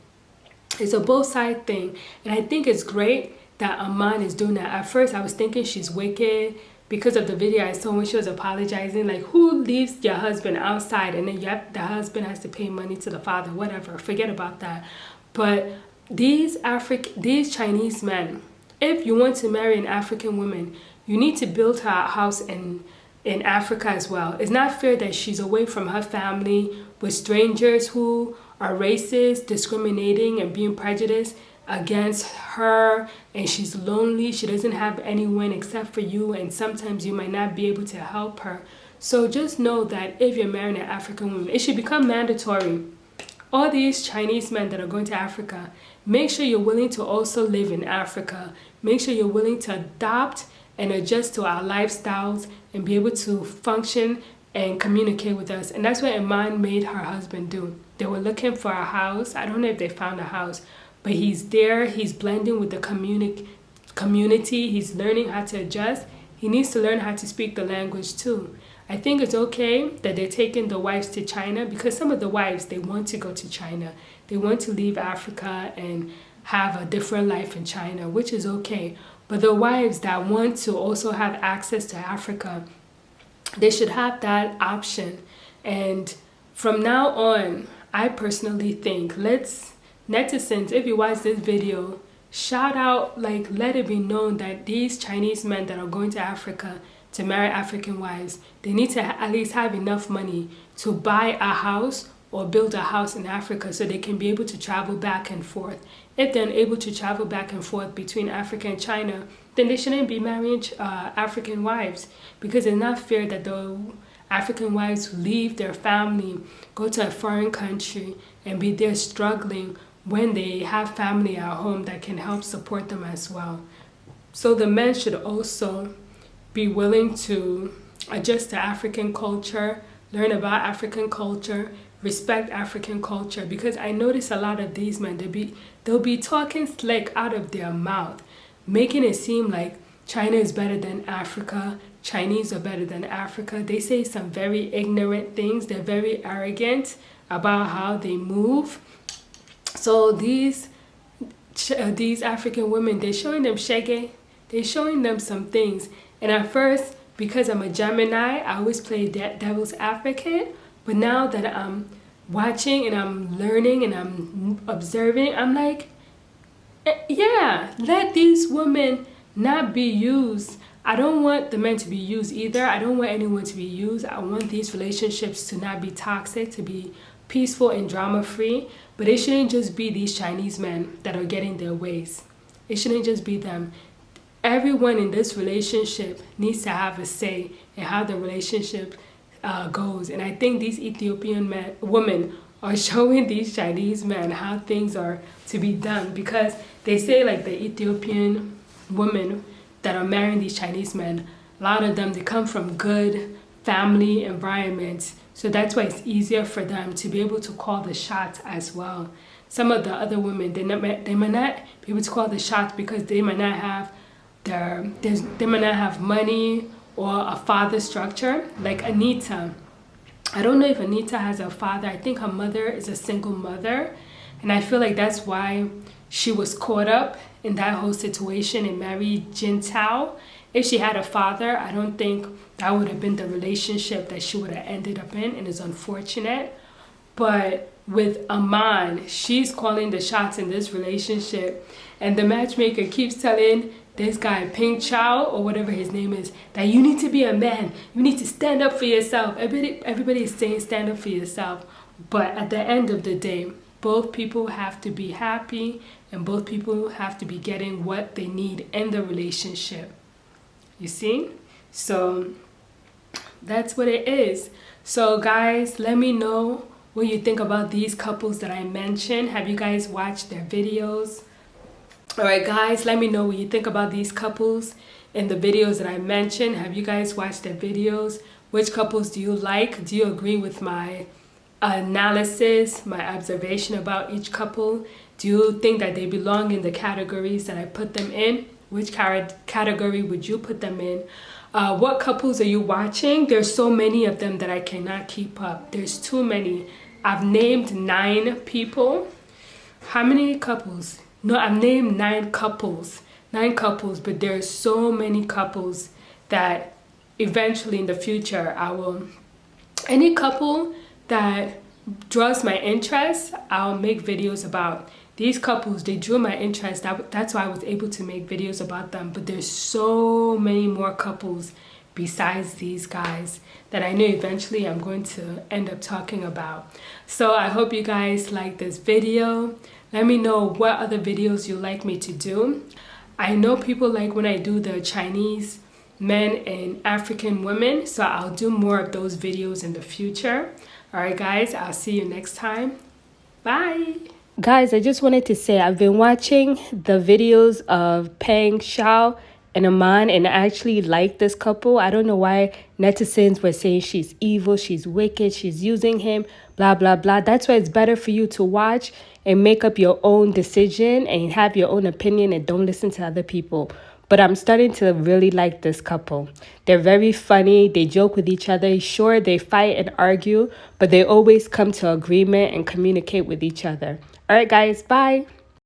It's a both side thing. And I think it's great that Aman is doing that. At first I was thinking she's wicked because of the video I saw when she was apologizing. Like, who leaves your husband outside and then the husband has to pay money to the father? Whatever, forget about that. But these Chinese men, if you want to marry an African woman, you need to build her a house in Africa as well. It's not fair that she's away from her family with strangers who are racist, discriminating, and being prejudiced against her, and she's lonely. She doesn't have anyone except for you, and sometimes you might not be able to help her. So just know that if you're marrying an African woman, it should become mandatory. All these Chinese men that are going to Africa, make sure you're willing to also live in Africa. Make sure you're willing to adopt and adjust to our lifestyles and be able to function and communicate with us. And that's what Iman made her husband do. They were looking for a house. I don't know if they found a house, but he's there. He's blending with the community. He's learning how to adjust. He needs to learn how to speak the language too. I think it's okay that they're taking the wives to China, because some of the wives, they want to go to China. They want to leave Africa and have a different life in China, which is okay. But the wives that want to also have access to Africa, they should have that option. And from now on, I personally think, netizens, if you watch this video, shout out, like, let it be known that these Chinese men that are going to Africa to marry African wives, they need to at least have enough money to buy a house or build a house in Africa so they can be able to travel back and forth. If they're able to travel back and forth between Africa and China, then they shouldn't be marrying African wives, because it's not fair that the African wives leave their family, go to a foreign country, and be there struggling when they have family at home that can help support them as well. So the men should also be willing to adjust to African culture, learn about African culture, respect African culture, because I notice a lot of these men, they'll be talking slick out of their mouth, making it seem like China is better than Africa, Chinese are better than Africa. They say some very ignorant things. They're very arrogant about how they move. So these African women, they're showing them shege, they're showing them some things. And at first, because I'm a Gemini, I always play devil's advocate. But now that I'm watching and I'm learning and I'm observing, I'm like, yeah, let these women not be used. I don't want the men to be used either. I don't want anyone to be used. I want these relationships to not be toxic, to be peaceful and drama-free. But it shouldn't just be these Chinese men that are getting their ways. It shouldn't just be them. Everyone in this relationship needs to have a say in how the relationship goes. And I think these Ethiopian women are showing these Chinese men how things are to be done, because they say like the Ethiopian women that are marrying these Chinese men, a lot of them, they come from good family environments. So that's why it's easier for them to be able to call the shots as well. Some of the other women, they might not be able to call the shots because they might not have they might not have money or a father structure. Like Anita, I don't know if Anita has a father. I think her mother is a single mother, and I feel like that's why she was caught up in that whole situation and married Jintao. If she had a father, I don't think that would have been the relationship that she would have ended up in, and it's unfortunate. But with Aman, she's calling the shots in this relationship, and the matchmaker keeps telling this guy Ping Chao or whatever his name is that you need to be a man, you need to stand up for yourself. Everybody is saying stand up for yourself, but at the end of the day, both people have to be happy and both people have to be getting what they need in the relationship. You see? So that's what it is. So guys, let me know what you think about these couples that I mentioned. Have you guys watched their videos? Alright guys, let me know what you think about these couples in the videos that I mentioned. Have you guys watched their videos? Which couples do you like? Do you agree with my analysis, my observation about each couple? Do you think that they belong in the categories that I put them in? Which category would you put them in? What couples are you watching? There's so many of them that I cannot keep up. There's too many. I've named 9 people. How many couples? No, I've named 9 couples. 9 couples, but there's so many couples that eventually in the future I will... Any couple that draws my interest, I'll make videos about. These couples, they drew my interest. That's why I was able to make videos about them. But there's so many more couples besides these guys that I know eventually I'm going to end up talking about. So I hope you guys like this video. Let me know what other videos you like me to do. I know people like when I do the Chinese men and African women, so I'll do more of those videos in the future. Alright guys, I'll see you next time. Bye! Guys, I just wanted to say I've been watching the videos of Peng Xiao and Aman, and I actually like this couple. I don't know why netizens were saying she's evil, she's wicked, she's using him, blah, blah, blah. That's why it's better for you to watch and make up your own decision and have your own opinion and don't listen to other people. But I'm starting to really like this couple. They're very funny. They joke with each other. Sure, they fight and argue, but they always come to agreement and communicate with each other. All right, guys, bye.